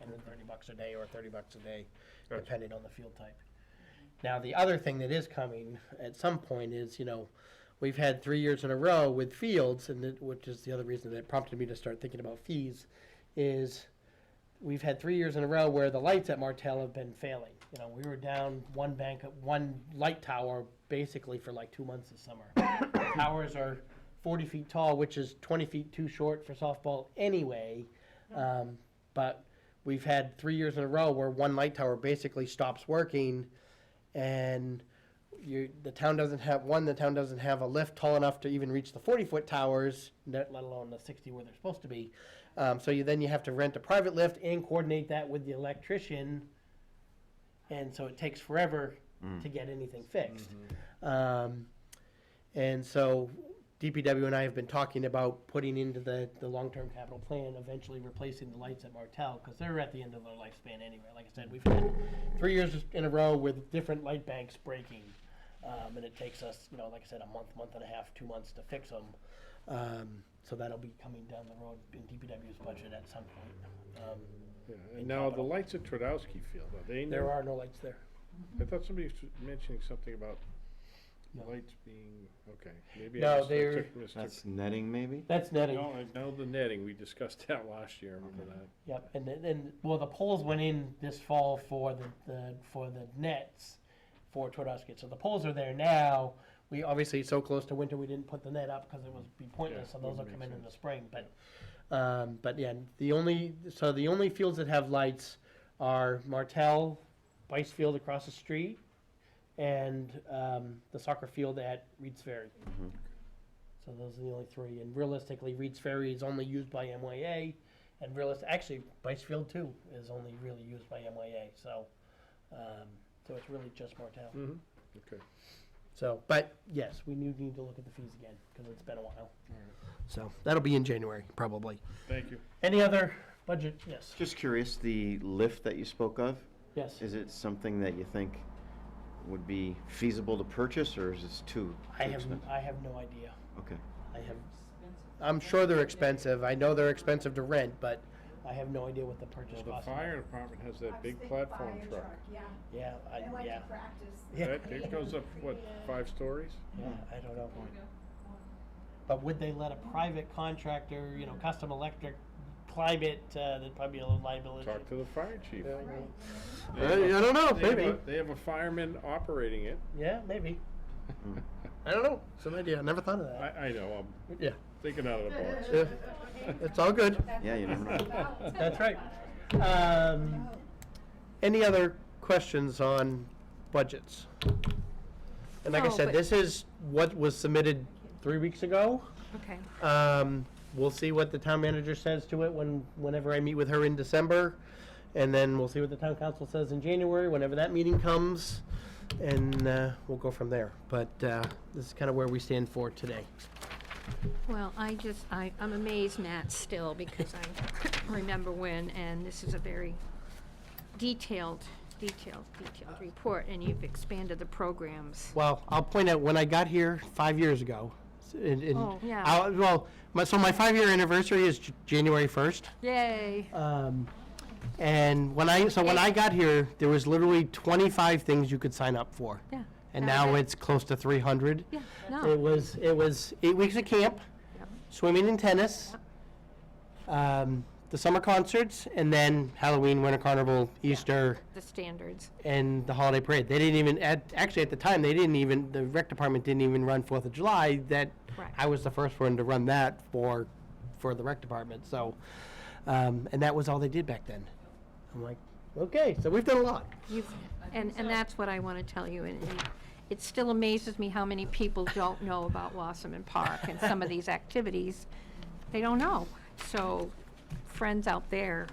$130 a day or $30 a day, Gotcha. depending on the field type. Now, the other thing that is coming at some point is, you know, we've had 3 years in a row with fields, which is the other reason that prompted me to start thinking about fees, is we've had 3 years in a row where the lights at Martell have been failing. You know, we were down one light tower basically for like 2 months this summer. The towers are 40 feet tall, which is 20 feet too short for softball anyway. But we've had 3 years in a row where one light tower basically stops working, and the town doesn't have a lift tall enough to even reach the 40-foot towers, let alone the 60 where they're supposed to be. So then you have to rent a private lift and coordinate that with the electrician, and so it takes forever to get anything fixed. And so DPW and I have been talking about putting into the long-term capital plan, eventually replacing the lights at Martell, because they're at the end of their lifespan anyway. Like I said, we've had 3 years in a row with different light banks breaking, and it takes us, you know, like I said, a month and a half, 2 months to fix them. So that'll be coming down the road in DPW's budget at some point. And now the lights at Twardowski Field, are they new? There are no lights there. I thought somebody was mentioning something about No. lights being, okay, maybe No, I just they're- mistook. That's netting, maybe? That's netting. No, I know the netting, we discussed that last year, I remember that. Yep, and then well, the poles went in this fall for the nets for Twardowski. So the poles are there now. We obviously, so close to winter, we didn't put the net up because it would be pointless. Yeah, So those will wouldn't come make in the sense. spring. But yeah, the only fields that have lights are Martell, Bice Field across the street, and the soccer field at Reed's Ferry. So those are the only 3. And realistically, Reed's Ferry is only used by MYA, and actually, Bice Field too is only really used by MYA. So it's really just Martell. Okay. So, but yes, we need to look at the fees again because it's been a while. So that'll be in January probably. Thank you. Any other budget? Yes. Just curious, the lift that you spoke of, Yes. is it something that you think would be feasible to purchase, or is this too expensive? I have no idea. Okay. I'm sure they're expensive. I know they're expensive to rent, but I have no idea what the purchase Well, the cost. fire department has that big platform truck. Yeah, Yeah, they like yeah. to practice. Yeah. It goes up, what, 5 stories? Yeah, I don't know. But would they let a private contractor, you know, Custom Electric climb it? There'd probably be a little liability. Talk to the fire chief. I don't know, maybe. They have a fireman operating it. Yeah, maybe. I don't know. Some idea. I never thought of that. I know, Yeah. I'm thinking out of the box. Yeah. It's all good. Yeah, you never know. That's right. Any other questions on budgets? And like I No, said, but- this is what was submitted 3 weeks ago. Okay. We'll see what the town manager says to it whenever I meet with her in December. And then we'll see what the town council says in January, whenever that meeting comes. And we'll go from there. But this is kind of where we stand for today. Well, I'm amazed, Matt, still, because I remember when, and this is a very detailed report, and you've expanded the programs. Well, I'll point out, when I got here 5 years ago, Oh, yeah. so my 5-year anniversary is January 1st. Yay. And when I got here, there was literally 25 things you could sign up for. Yeah. And now it's close to 300. Yeah, It no. was 8 weeks of camp, Yep. swimming and tennis, the summer concerts, and then Halloween, Winter Carnival, Easter, The standards. and the holiday parade. They didn't even, actually at the time, the rec department didn't even run 4th of July. Correct. I was the first one to run that for the rec department, so, and that was all they did back then. I'm like, okay, so we've done a lot. And that's what I want to tell you, it still amazes me how many people don't know about Wasserman Park and some of these activities. They don't know. So, friends out there,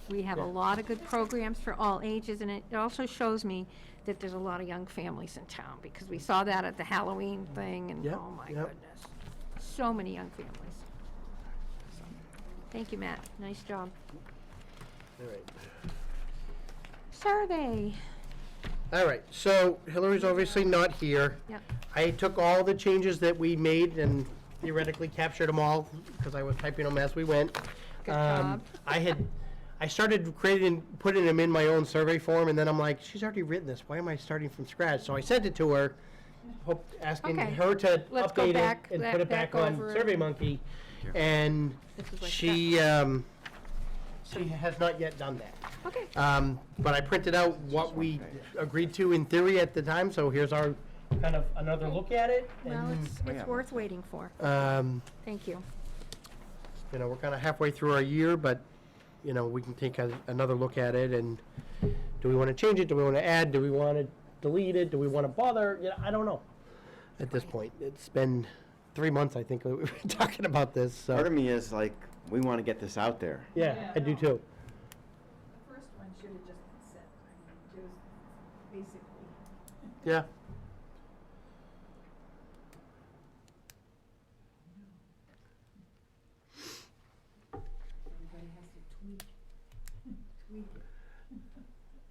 we have a lot of good programs for all ages, and it also shows me that there's a lot of young families in town, because we saw that at the Halloween thing, and Yep, oh my yep. goodness, so many young families. So, thank you, Matt. Nice job. All right. Survey. All right, so Hillary's obviously not here. Yep. I took all the changes that we made and theoretically captured them all, because I was typing them as we went. Good job. I started putting them in my own survey form, and then I'm like, she's already written this, why am I starting from scratch? So I sent it to her, asking Okay. her to Let's go update it back- and back- put it back back on over it. SurveyMonkey, and This is like she has not yet done that. Okay. But I printed out what we agreed to in theory at the time, so here's our kind of another look at it. Well, and, it's worth waiting for. Thank you. You know, we're kind of halfway through our year, but, you know, we can take another look at it, and do we want to change it? Do we want to add? Do we want to delete it? Do we want to bother? You know, I don't know at this point. It's been 3 months, I think, we've been talking about this, so. Part of me is like, we want to get this out there. Yeah, I do too. The first one should have just been set, I mean, just basically. Yeah. Everybody has to tweak it.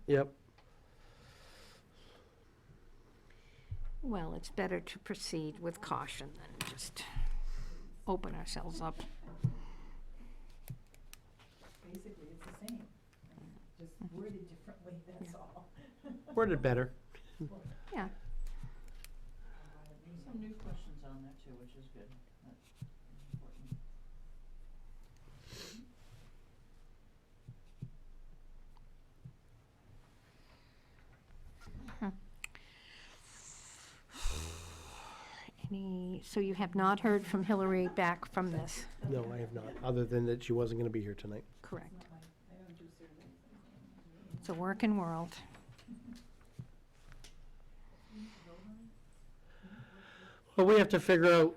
Yep. Well, it's better to proceed with caution than just open ourselves up. Basically, it's the same, just worded differently, that's all. Worded better. Yeah. Some new questions on there too, which is good. That's important. So you have not heard from Hillary back from this? No, I have not, other than that she wasn't going to be here tonight. Correct. I don't do surveys. It's a working world. Well, we have to figure out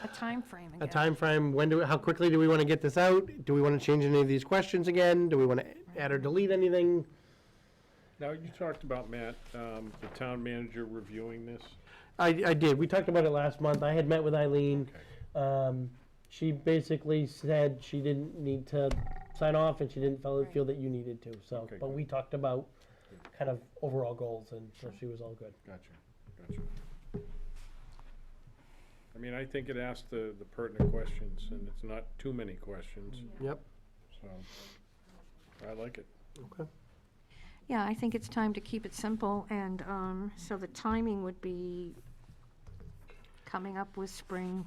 A time frame a again. time frame. How quickly do we want to get this out? Do we want to change any of these questions again? Do we want to add or delete anything? Now, you talked about, Matt, the town manager reviewing this. I did. We talked about it last month. I had met with Eileen. Okay. She basically said she didn't need to sign off, and she didn't feel that you needed to. So, Okay, but good. we talked about kind of overall goals, and so she was all good. Gotcha. I mean, I think it asked the pertinent questions, and it's not too many questions, Yep. so I like it. Okay. Yeah, I think it's time to keep it simple, and so the timing would be coming up with spring.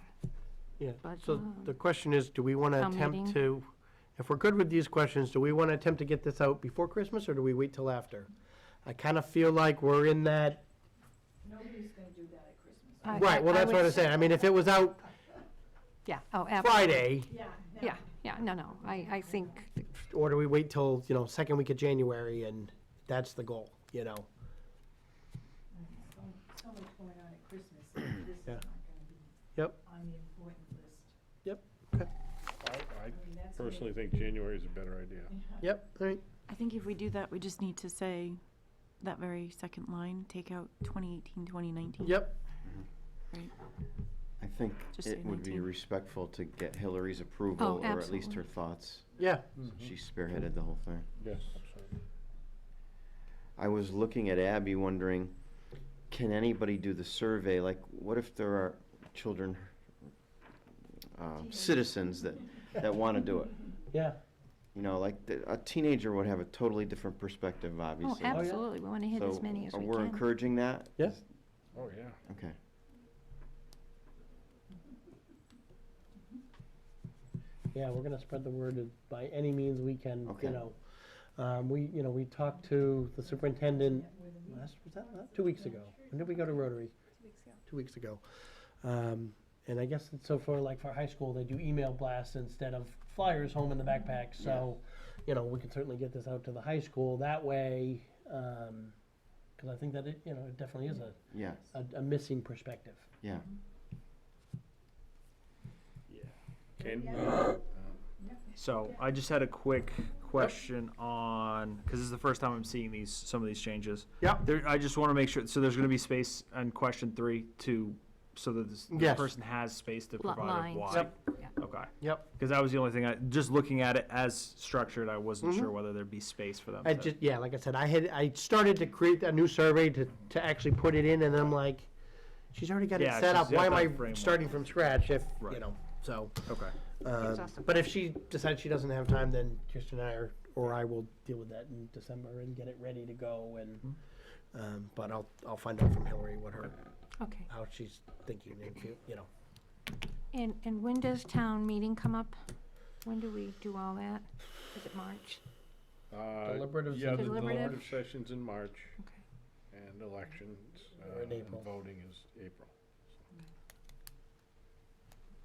Yeah. But, So the question is, do we want to town attempt meeting. to, if we're good with these questions, do we want to attempt to get this out before Christmas, or do we wait till after? I kind of feel like we're in that. Nobody's gonna do that at Christmas. Right. Well, that's what I'm saying. I mean, if it was out Yeah, oh, absolutely. Friday, Yeah, no, I think, or do we wait till, second week of January, and that's the goal, So much going on at Christmas, that this is Yeah. not gonna be Yep. on the important list. Yep. Okay. I I mean, that's. personally think January is a better idea. Yep. All right. I think if we do that, we just need to say that very second line, take out 2018, 2019. Yep. Right. I think Just it say would be 19. respectful to get Hillary's approval, or at least her absolutely. thoughts. Yeah. She spearheaded the whole thing. Yes, absolutely. I was looking at Abby wondering, can anybody do the survey? Like, what if there are children, citizens that want to do it? Yeah. A teenager would have a totally different perspective, oh, obviously. absolutely, we want to hit as So, many as we we're can. encouraging that? Yeah. Oh, yeah. Okay. Yeah, we're gonna spread the word by any means we can, Okay. We talked to the superintendent, was that 2 weeks ago? When did we go to Rotary? 2 weeks ago. And I guess it's so for high school, they do email blasts instead of flyers home in the backpack, so, we can certainly get this out to the high school that way. because I think that it, it definitely is Yes, a missing perspective. yeah. Can we, So I just had a quick question on, because this is the first time I'm seeing some of these changes. Yep. I just want to make sure, so there's going to be space on question 3 so that the Yes. person has space to Li- provide lines. why. Yep. Yeah. Okay. Yep. Because that was the only thing, just looking at it as structured, I wasn't sure whether there'd be space for them. I to- just, yeah, like I said, I started to create a new survey to actually put it in, and then I'm like, she's already got it Yeah, set she's up, got why am that I framework. starting from scratch if, Right. so. Okay. Gives us a- But if she decides she doesn't have time, then Kirsten and I or I will deal with that in December and get it ready to go, and, but I'll find out from Hillary what Okay. how she's thinking, if And when does town meeting come up? When do we do all that? Is it March? Deliberatives Yeah, in the Deliberative? deliberative session's in March, Okay. and elections, Are in and April. voting is April.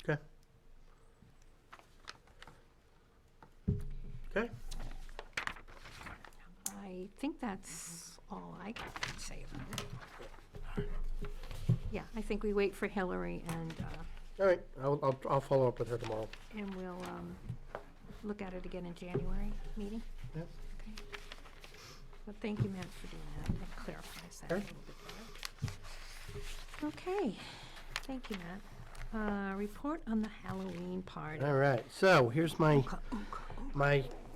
Okay. Okay. I think that's all I can say about it. Yeah, I think we wait for Hillary and All right, I'll follow up with her tomorrow. we'll look at it again in January meeting. Yep. Okay. But thank you, Matt, for doing that. That clarifies that a Okay. little bit better. Okay, thank you, Matt. Report on the Halloween party. All right, so here's my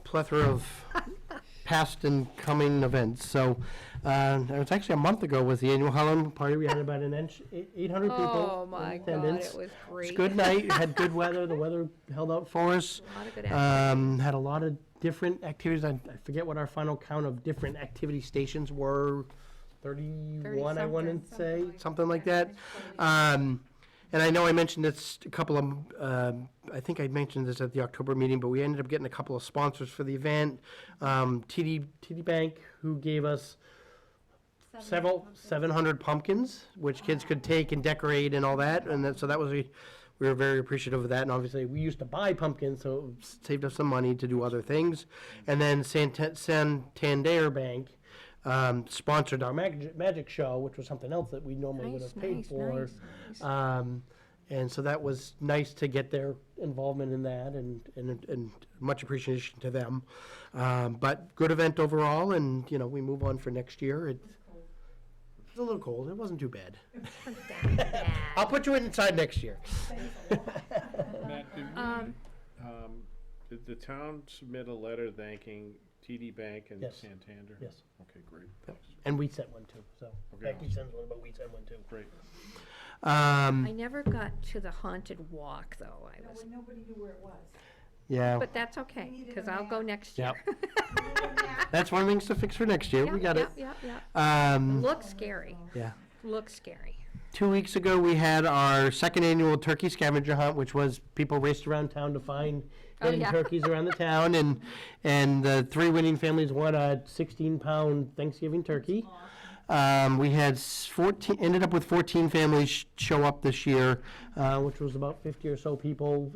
plethora of past and coming events. So, it was actually a month ago was the annual Halloween party. We had about 800 people Oh, my in God, attendance. it was great. It's a good night, had good weather, the weather held out for us. A lot of good activity. Had a lot of different activities. I forget what our final count of different activity stations were, 31, I want to say, something like that. And I know I mentioned this a couple of, I think I mentioned this at the October meeting, but we ended up getting a couple of sponsors for the event. TD Bank, who gave us 700 pumpkins, which kids could take and decorate and all that. And so that was, we were very appreciative of that. And obviously, we used to buy pumpkins, so it saved us some money to do other things. And then Santander Bank sponsored our magic show, which was something else that we normally would have paid for. And so that was nice to get their involvement in that, and much appreciation to them. But good event overall, and we move on for next year. It's a little cold. It wasn't too bad. I'll put you inside next year. Matt, did the town submit a letter thanking TD Bank and Yes. Santander? Yes. Okay, great. Yep. And we sent one too. So Okay. Becky sends one, but we sent one too. Great. I never got to the haunted walk, though. I was, Nobody knew where it was. Yeah. but that's okay, because I'll go next year. Yep. That's one of the things to fix for next year. We got it. Yeah. Looks scary. Yeah. Looks scary. 2 weeks ago, we had our second annual turkey scavenger hunt, which was people raced around town to find Oh, hidden yeah. turkeys around the town, and the 3 winning families won a 16-pound Thanksgiving turkey. We had ended up with 14 families show up this year, which was about 50 or so people,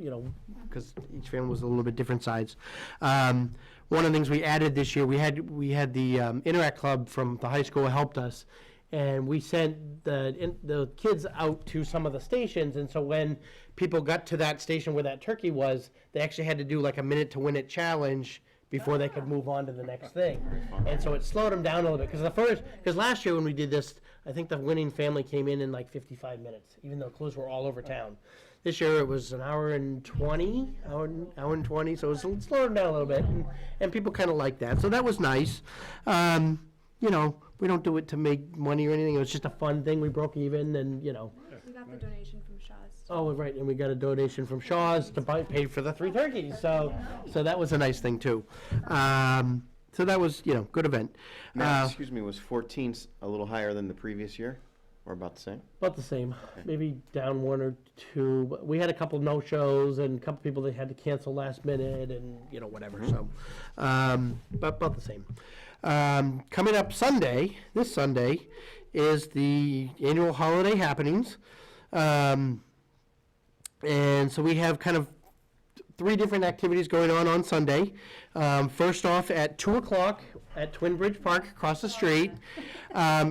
because each family was a little bit different size. One of the things we added this year, we had the Interact Club from the high school helped us, and we sent the kids out to some of the stations, and so when people got to that station where that turkey was, they actually had to do like a minute to win it challenge before they could move on to the next thing. And so it slowed them down a little bit, because last year when we did this, I think the winning family came in like 55 minutes, even though clues were all over town. This year it was an hour and 20, so it was slowed down a little bit, and people kind of liked that, so that was nice. We don't do it to make money or anything, it was just a fun thing, we broke even, and We got the donation from Shaw's. Oh, right, and we got a donation from Shaw's to pay for the 3 turkeys, so that was a nice thing too. So that was, good event. Matt, excuse me, was 14 a little higher than the previous year, or about the same? About the same, maybe down 1 or 2. But we had a couple no-shows and a couple people that had to cancel last minute and, whatever, so. But about the same. Coming up this Sunday, is the annual holiday happenings. And so we have kind of 3 different activities going on Sunday. First off, at 2 o'clock at Twin Bridge Park across the street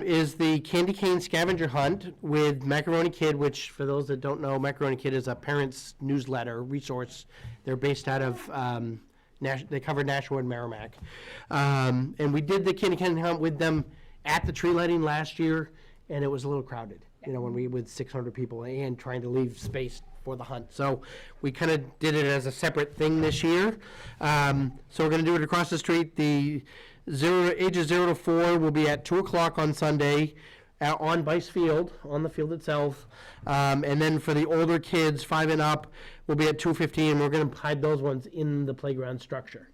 is the Candy Cane Scavenger Hunt with Macaroni Kid, which, for those that don't know, Macaroni Kid is a parents' newsletter resource. They're based out of, they cover Nashua and Merrimack. And we did the Candy Cane Hunt with them at the tree lighting last year, and it was a little crowded, when we, with 600 people and trying to leave space for the hunt. So we kind of did it as a separate thing this year. So we're going to do it across the street. The ages 0 to 4 will be at 2 o'clock on Sunday on Bice Field, on the field itself. And then for the older kids, 5 and up, will be at 2:15. We're going to hide those ones in the playground structure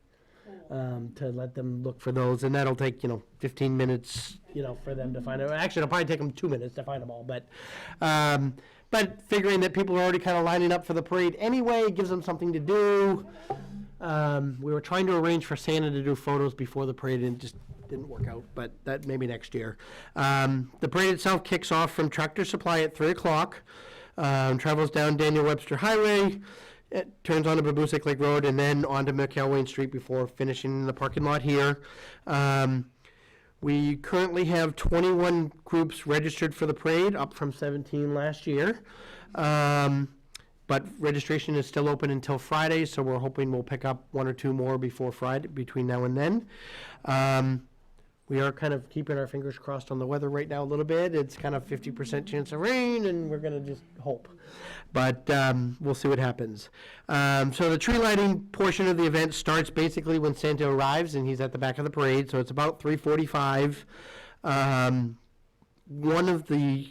to let them look for those. And that'll take, 15 minutes, for them to find it. Actually, it'll probably take them 2 minutes to find them all. But figuring that people are already kind of lining up for the parade anyway, it gives them something to do. We were trying to arrange for Santa to do photos before the parade, and it just didn't work out, but that maybe next year. The parade itself kicks off from Tractor Supply at 3 o'clock, travels down Daniel Webster Highway, it turns onto Babusick Lake Road, and then onto McElwain Street before finishing in the parking lot here. We currently have 21 groups registered for the parade, up from 17 last year. But registration is still open until Friday, so we're hoping we'll pick up 1 or 2 more before Friday, between now and then. We are kind of keeping our fingers crossed on the weather right now a little bit. It's kind of 50% chance of rain, and we're going to just hope. But we'll see what happens. So the tree lighting portion of the event starts basically when Santa arrives, and he's at the back of the parade, so it's about 3:45. One of the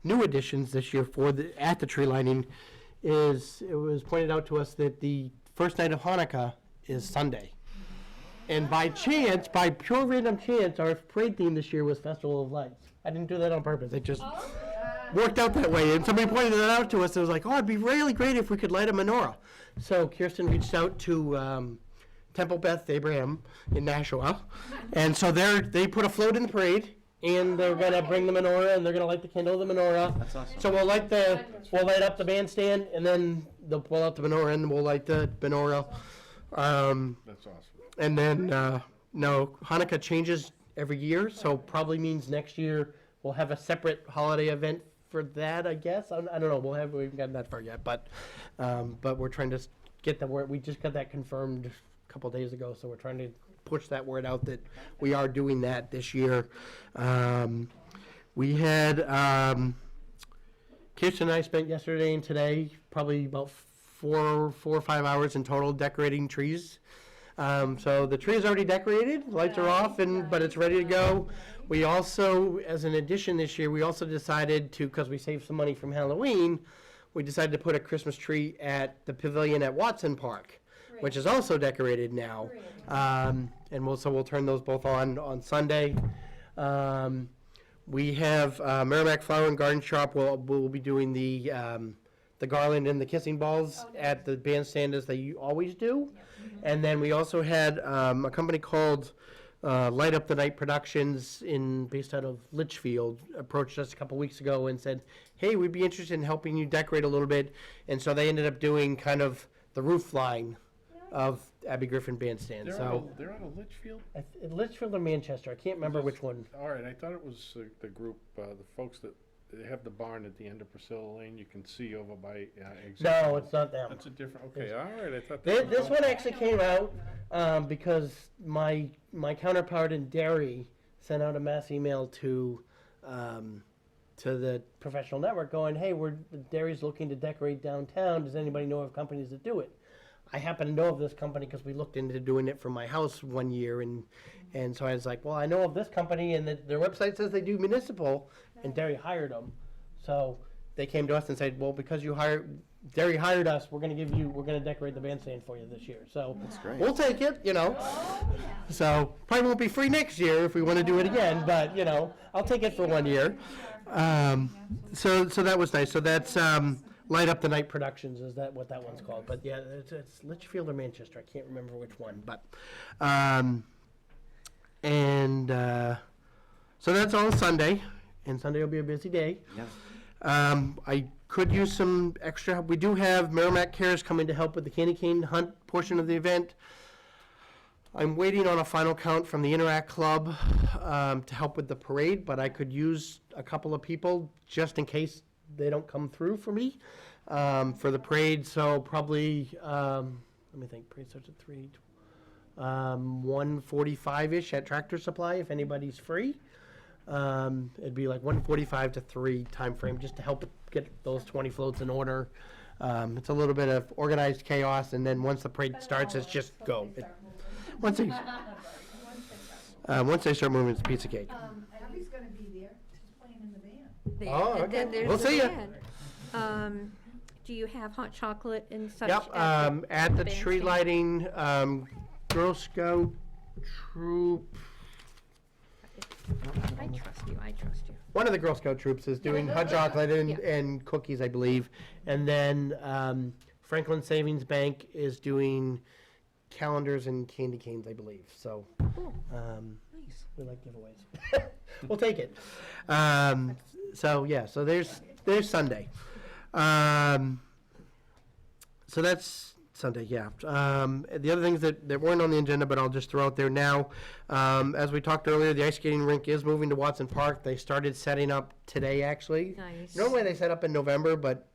new additions this year at the tree lighting is, it was pointed out to us that the first night of Hanukkah is Sunday. And by chance, by pure random chance, our parade theme this year was Festival of Lights. I didn't do that on purpose. It just worked out that way. And somebody pointed that out to us. It was like, oh, it'd be really great if we could light a menorah. So Kirsten reached out to Temple Beth Abraham in Nashua. And so they put a float in the parade. And they're gonna bring the menorah, and they're gonna light the candle of the menorah. That's awesome. So we'll light up the bandstand, and then they'll pull out the menorah, and we'll light the menorah. That's awesome. And then, no, Hanukkah changes every year, so probably means next year we'll have a separate holiday event for that, I guess. I don't know. We haven't gotten that far yet, but we're trying to get the word. We just got that confirmed a couple days ago, so we're trying to push that word out that we are doing that this year. We had Kirsten and I spent yesterday and today probably about 4 or 5 hours in total decorating trees. So the tree is already decorated, lights are off, but it's ready to go. We also, as an addition this year, we also decided to, because we saved some money from Halloween, we decided to put a Christmas tree at the pavilion at Watson Park, which is also decorated now. And we'll turn those both on Sunday. We have Merrimack Flower and Garden Shop will be doing the garland and the kissing balls at the bandstand as they always do. And then we also had a company called Light Up the Night Productions based out of Litchfield approached us a couple weeks ago and said, hey, we'd be interested in helping you decorate a little bit. And so they ended up doing kind of the roof line of Abbey Griffin Bandstand. They're out of Litchfield? Litchfield or Manchester. I can't remember which one. All right, I thought it was the group, the folks that they have the barn at the end of Priscilla Lane. You can see over by. No, it's not them. That's a different. Okay, all right. I thought this one actually came out because my counterpart in Derry sent out a mass email to the professional network going, hey, Derry's looking to decorate downtown. Does anybody know of companies that do it? I happen to know of this company because we looked into doing it for my house one year, and so I was like, well, I know of this company, and their website says they do municipal, and Derry hired them. So they came to us and said, well, because Derry hired us, we're going to decorate the bandstand for you this year. So that's great. We'll take it, So probably won't be free next year if we want to do it again, but I'll take it for 1 year. So that was nice. So that's Light Up the Night Productions is what that one's called. But yeah, it's Litchfield or Manchester. I can't remember which one. But so that's all Sunday, and Sunday will be a busy day. Yeah. I could use some extra help. We do have Merrimack Cares coming to help with the candy cane hunt portion of the event. I'm waiting on a final count from the Interact Club to help with the parade, but I could use a couple of people just in case they don't come through for me for the parade. So probably, let me think, parade starts at 3, 1:45-ish at Tractor Supply if anybody's free. It'd be like 1:45 to 3 time frame just to help get those 20 floats in order. It's a little bit of organized chaos, and then once the parade starts, it's just go. Once they start moving, it's a piece of cake. Abby's gonna be there, she's playing in the band. Oh, And okay. then there's We'll the see ya. band. Do you have hot chocolate and such? Yep, at the tree lighting, Girl Scout troop, I trust you, I trust you. one of the Girl Scout troops is doing hot chocolate Yeah. and cookies, I believe. And then Franklin Savings Bank is doing calendars and candy canes, I believe. So Cool. Nice. we like giveaways. We'll take it. So yeah, so there's Sunday. So that's Sunday, yeah. The other things that weren't on the agenda, but I'll just throw out there now. As we talked earlier, the ice skating rink is moving to Watson Park. They started setting up today, actually. Nice. Normally they set up in November, but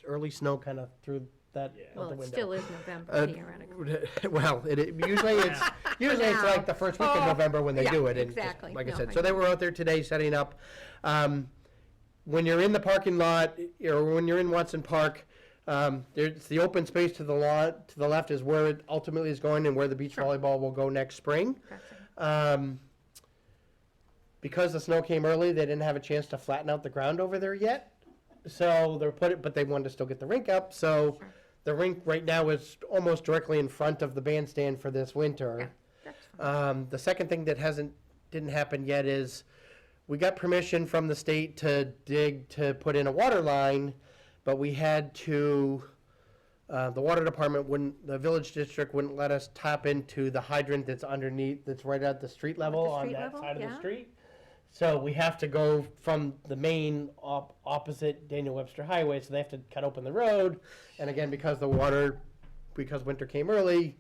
early snow kind of threw that Well, out the it window. still is November theoretically. Well, usually it's now. like the first week of Oh, November when they yeah, do it. And just exactly. like I No, said, I so they know. were out there today setting up. When you're in the parking lot, or when you're in Watson Park, there's the open space to the lot to the left is where it ultimately is going, and where the beach volleyball will go next spring. Because the snow came early, they didn't have a chance to flatten out the ground over there yet. So but they wanted to still get the rink up. So the rink right now is almost directly in front of the bandstand for this winter. The second thing that didn't happen yet is we got permission from the state to put in a water line, but we had to, the water department the village district wouldn't let us tap into the hydrant that's underneath, that's right at the street level on street that level, side of the yeah. street. So we have to go from the main opposite Daniel Webster Highway, so they have to cut open the road. And again, because winter came early,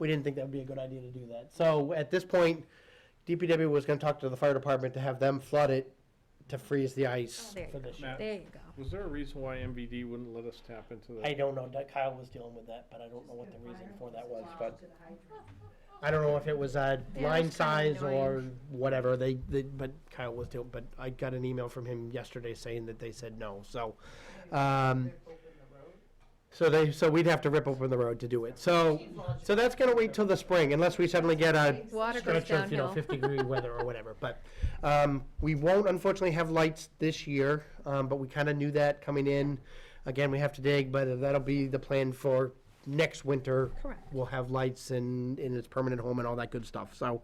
we didn't think that would be a good idea to do that. So at this point, DPW was gonna talk to the fire department to have them flood it to freeze the ice There you for go. this year. Matt, There you go. was there a reason why MVD wouldn't let us tap into the? I don't know, Kyle was dealing with that, but I don't know what the reason for that was, but I don't know if it was Yeah, line that's kinda size or whatever, but Kyle was dealing, but I got an email from him yesterday saying that they said no, so. So we'd have to rip open the road to do it, so that's gonna wait till the spring, unless we suddenly get a Water goes stretch of, downhill. 50-degree weather or whatever, but, we won't unfortunately have lights this year, but we kinda knew that coming in. Again, we have to dig, but that'll be the plan for next winter. Correct. We'll have lights in its permanent home and all that good stuff, so,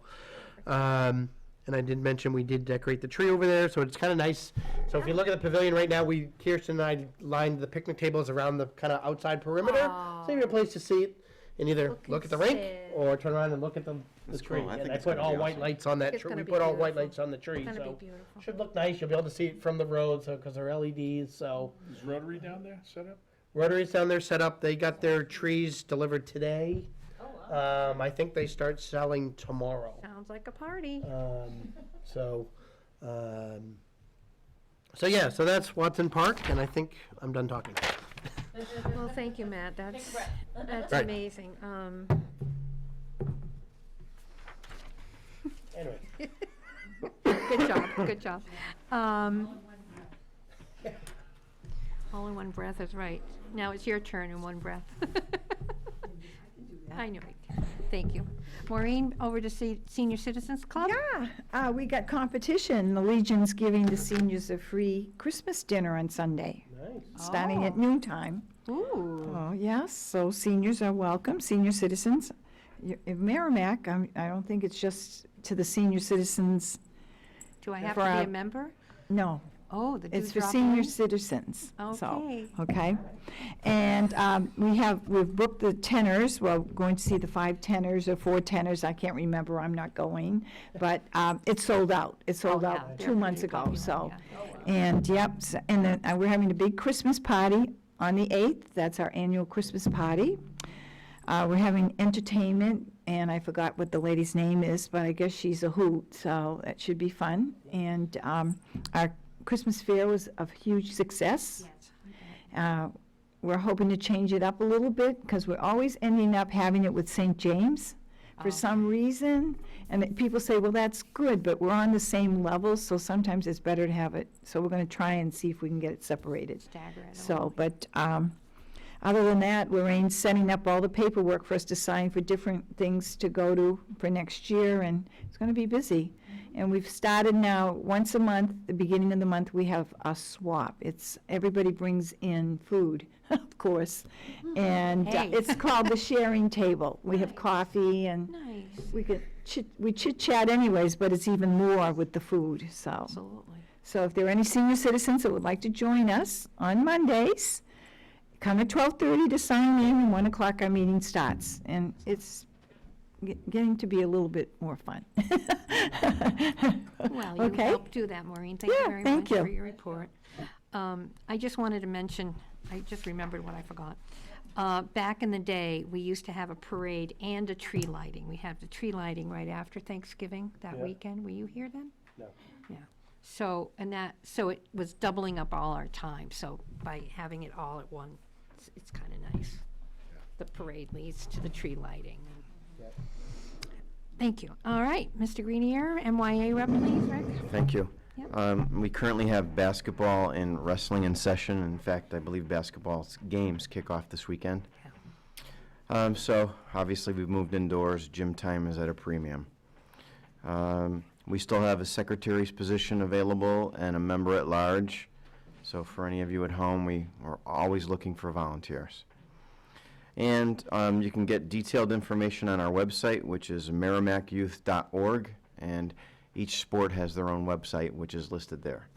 and I did mention we did decorate the tree over there, so it's kinda nice. So if you look at the pavilion right now, Kirsten and I lined the picnic tables around the kinda outside perimeter. So you have a place to sit and either look at the rink sit. or turn around and look at the That's tree. cool. I And think I it's put gonna all be white awesome. lights on that It's tree. gonna We be put all white beautiful. lights on the tree, It's gonna so be beautiful. should look nice. You'll be able to see it from the road, so, cause they're LEDs, so. Is Rotary down there set up? Rotary's down there set up. They got their trees delivered today. I think they start selling tomorrow. Sounds like a party. So yeah, so that's Watson Park, and I think I'm done talking. Well, thank you, Matt. That's Right. amazing. Anyway, Good job, good job. All in one breath is right. Now it's your turn in one breath. I know it. Thank you. Maureen, over to Senior Citizens Club? Yeah, we got competition. The Legion's giving the seniors a free Christmas dinner on Sunday, nice. starting at noontime. Ooh. Oh, yes, so seniors are welcome, senior citizens. In Merrimack, I don't think it's just to the senior citizens. Do I have For to be our- a member? No, Oh, the It's for Dewdrop senior Inn? citizens. So, Okay. okay. And we've booked the tenors. Well, going to see the 5 tenors or 4 tenors. I can't remember. I'm not going. But it's sold out. It sold Oh, yeah, out they're 2 months pretty ago. popular, So, yeah. and yep. And then we're having a big Christmas party on the 8th. That's our annual Christmas party. We're having entertainment, and I forgot what the lady's name is, but I guess she's a hoot, so that should be fun. And our Christmas fair was a huge success. We're hoping to change it up a little bit, because we're always ending up having it with St. James for some reason. And people say, well, that's good, but we're on the same level, so sometimes it's better to have it. So we're going to try and see if we can get it separated. Stagger it a So, little. but other than that, we're setting up all the paperwork for us to sign for different things to go to for next year, and it's going to be busy. And we've started now, once a month, the beginning of the month, we have a swap. Everybody brings in food, of course, and Hey. it's called the sharing table. We have coffee, and Nice. we chit-chat anyways, but it's even more with the food, so. Absolutely. So if there are any senior citizens that would like to join us on Mondays, come at 12:30 to sign in, and 1 o'clock our meeting starts. And it's getting to be a little bit more fun. Well, you Okay. helped do that, Maureen. Thank you Yeah, very thank much you. for your report. I just wanted to mention, I just remembered what I forgot. Back in the day, we used to have a parade and a tree lighting. We have the tree lighting right after Thanksgiving that Yeah. weekend. Were you here then? No. Yeah. So, so it was doubling up all our time. So by having it all at once, it's kind of nice. The parade leads to the tree lighting. Thank you. All right, Mr. Greenier, MYA rep, please, Rick? Thank you. Yep. We currently have basketball and wrestling in session. In fact, I believe basketball games kick off this weekend. So obviously we've moved indoors. Gym time is at a premium. We still have a secretary's position available and a member at large. So for any of you at home, we are always looking for volunteers. And you can get detailed information on our website, which is merrimacyouth.org, and each sport has their own website, which is listed there.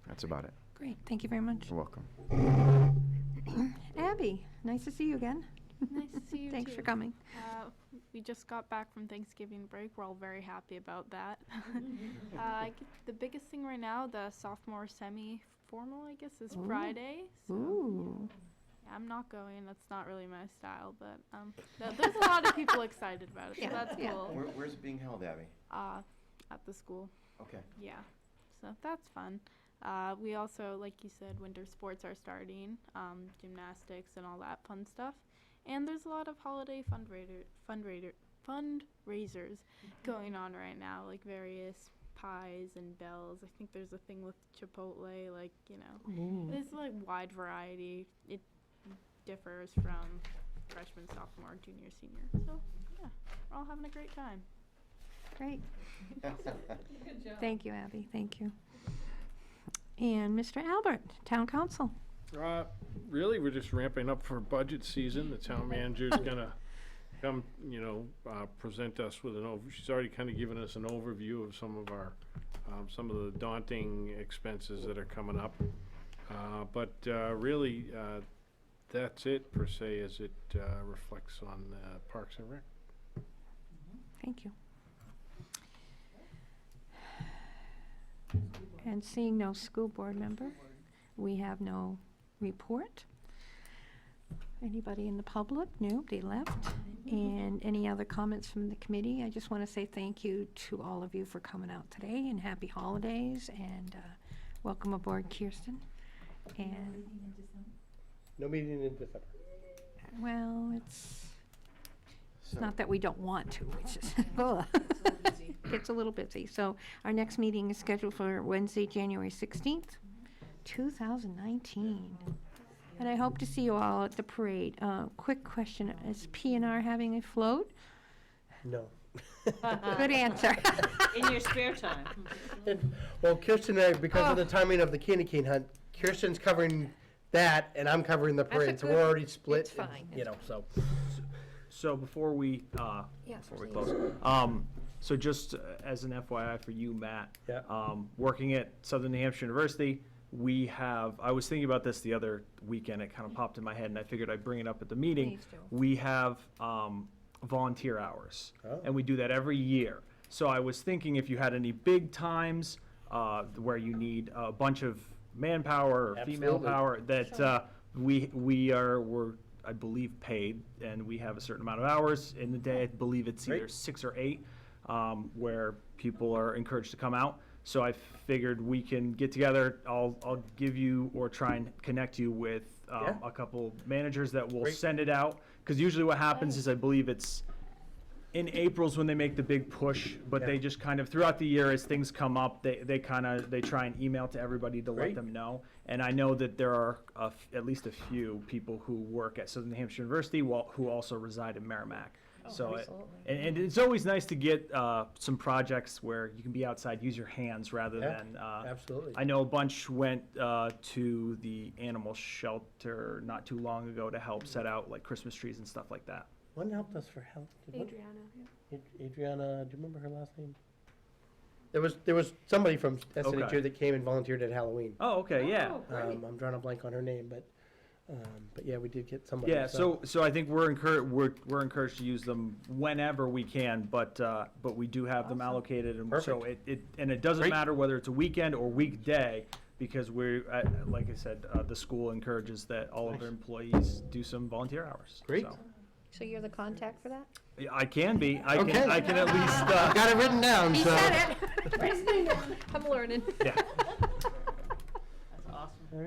That's about it. Great, thank you very much. You're welcome. Abby, nice to see you again. Nice to see you Thanks too. for coming. We just got back from Thanksgiving break. We're all very happy about that. The biggest thing right now, the sophomore semi-formal, I guess, is Ooh. Friday. So Ooh. I'm not going. That's not really my style, but there's a lot of people excited about it, so Yeah, that's yeah. cool. Where's it being held, Abby? At the school. Okay. Yeah, so that's fun. We also, like you said, winter sports are starting, gymnastics and all that fun stuff. And there's a lot of holiday fundraisers going on right now, like various pies and bells. I think there's a thing with Chipotle, like, you know, Ooh. there's like wide variety. It differs from freshman, sophomore, junior, senior. So yeah, we're all having a great time. Great. Thank you, Abby, thank you. And Mr. Albert, Town Council. Really, we're just ramping up for budget season. The town manager's gonna come, present us with she's already kind of given us an overview of some of our, some of the daunting expenses that are coming up. But really, that's it per se, as it reflects on Parks and Rec. Thank you. And seeing no school board member, we have no report. Anybody in the public? No, they left. And any other comments from the committee? I just want to say thank you to all of you for coming out today, and happy holidays, and welcome aboard, Kirsten. And, No meeting in December. well, it's not that we don't want to, it's just, it's a little busy. So our next meeting is scheduled for Wednesday, January 16th, 2019. And I hope to see you all at the parade. Quick question, is P&R having a float? No. Good answer. In your spare time. Well, Kirsten and I, because of the timing of the candy cane hunt, Kirsten's covering that, and I'm covering the That's a parade, so we're good- already split. it's fine, You know, so. So before we Yes, before we please. close, So just as an FYI for you, Matt, Yeah. working at Southern New Hampshire University, I was thinking about this the other weekend, it kind of popped in my head, and I figured I'd bring it up at the meeting. Please do. We have volunteer hours, Oh. and we do that every year. So I was thinking if you had any big times where you need a bunch of manpower or female Absolutely. power, that we're, I believe, paid, and we have a certain amount of hours in the day. I believe it's either Great. 6 or 8, where people are encouraged to come out. So I figured we can get together. I'll give you or try and connect you with Yeah. a couple managers that will Great. send it out. Because usually what happens is I believe it's in April's when they make the big push, but Yeah. they just kind of throughout the year as things come up, they try and email to everybody to let Great. them know. And I know that there are at least a few people who work at Southern New Hampshire University who also reside in Merrimack. So and it's always nice to get some projects where you can be outside, use your hands rather Yeah, than. absolutely. I know a bunch went to the animal shelter not too long ago to help set out like Christmas trees and stuff like that. One helped us for health. Adriana, do you remember her last name? There was somebody from SNHU Okay. that came and volunteered at Halloween. Oh, okay, yeah. I'm drawing a blank on her name, but yeah, we did get somebody. Yeah, so I think we're encouraged to use them whenever we can, but we do have them allocated, and so Perfect. it doesn't Great. matter whether it's a weekend or weekday, because like I said, the school encourages that all of their employees do some volunteer hours. Great. So, So you're the contact for that? yeah, I can be. I Okay. can at least. I've got it written down, He so. said it. I'm learning. Yeah.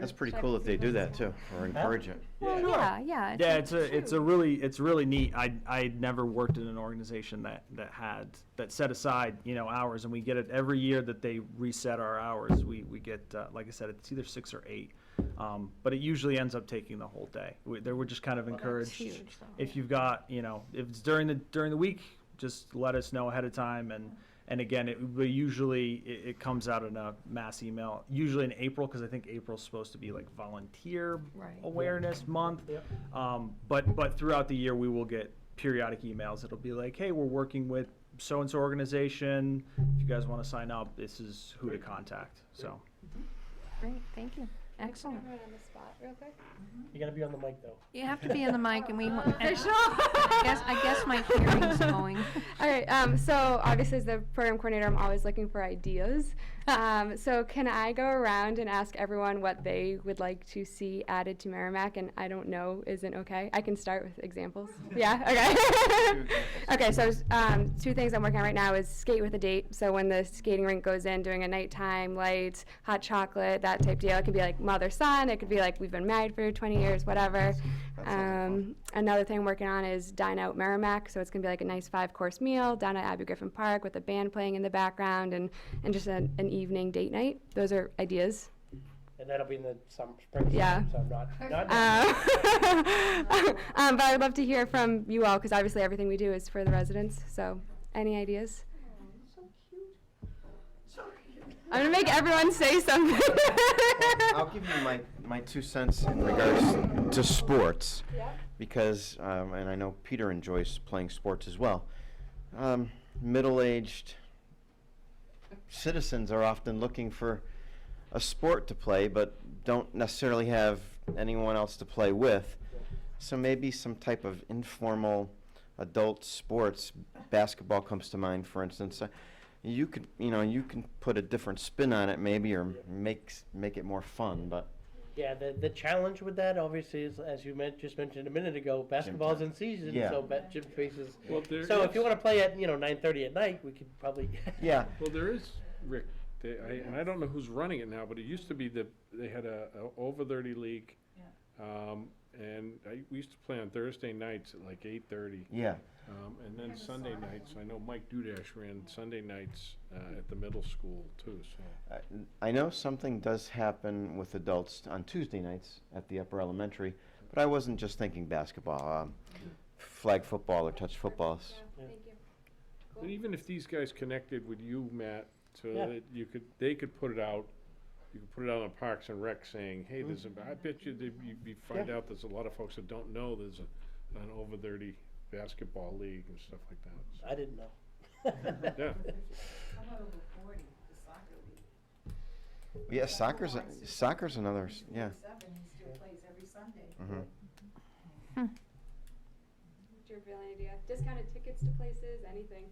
That's pretty cool if they do that too, or encourage it. Well, yeah. Yeah, it's really neat. I never worked in an organization that set aside hours, and we get it every year that they reset our hours. We get like I said, it's either 6 or 8, but it usually ends up taking the whole day. We're just kind of encouraged. huge, though. If you've got if it's during the week, just let us know ahead of time. And again, it comes out in a mass email, usually in April, because I think April's supposed to be like volunteer Right. awareness month. Yep. But throughout the year, we will get periodic emails. It'll be like, hey, we're working with so-and-so organization. If you guys want to sign up, this is who to contact. So, Great, thank you. Excellent. Right on the spot, real quick. You gotta be on the mic, though. You have to be on the mic, and I guess my hearing's going. All right, so obviously as the program coordinator, I'm always looking for ideas. So can I go around and ask everyone what they would like to see added to Merrimack? And I don't know, isn't okay? I can start with examples. Yeah, okay. Okay, so 2 things I'm working on right now is skate with a date. So when the skating rink goes in, doing a nighttime lights, hot chocolate, that type deal. It could be like mother-son. It could be like we've been married for 20 years, whatever. Another thing I'm working on is Dine Out Merrimack. So it's going to be like a nice 5-course meal down at Abbey Griffin Park with a band playing in the background and just an evening date night. Those are ideas. And that'll be in the spring. Yeah. So not But I'd love to hear from you all because obviously everything we do is for the residents. So any ideas? I'm going to make everyone say something. I'll give you my 2 cents in regards to sports, because, and I know Peter enjoys playing sports as well. Middle-aged citizens are often looking for a sport to play, but don't necessarily have anyone else to play with. So maybe some type of informal adult sports. Basketball comes to mind, for instance. You could, you can put a different spin on it, maybe, or make it more fun. But Yeah, the challenge with that obviously is, as you just mentioned a minute ago, basketball's in season, Yeah. so gym spaces. Well, So if you want to play at 9:30 at night, we could probably. yeah, Well, there is, Rick, and I don't know who's running it now, but it used to be they had a over 30 league. And we used to play on Thursday nights at like 8:30. yeah. And then Sunday nights, I know Mike Dudash ran Sunday nights at the middle school too, so. I know something does happen with adults on Tuesday nights at the upper elementary, but I wasn't just thinking basketball, flag football or touch footballs. Thank you. But even if these guys connected with you, Matt, so Yeah. that they could put it out, you could put it out on Parks and Rec saying, hey, I bet you find out there's a lot of folks that don't know there's an over 30 basketball league and stuff like that. I didn't know. Yeah. How about over 40, the soccer league? Yeah, soccer's another, yeah. 7, he still plays every Sunday. Mhm. What's your feeling idea? Discounted tickets to places, anything?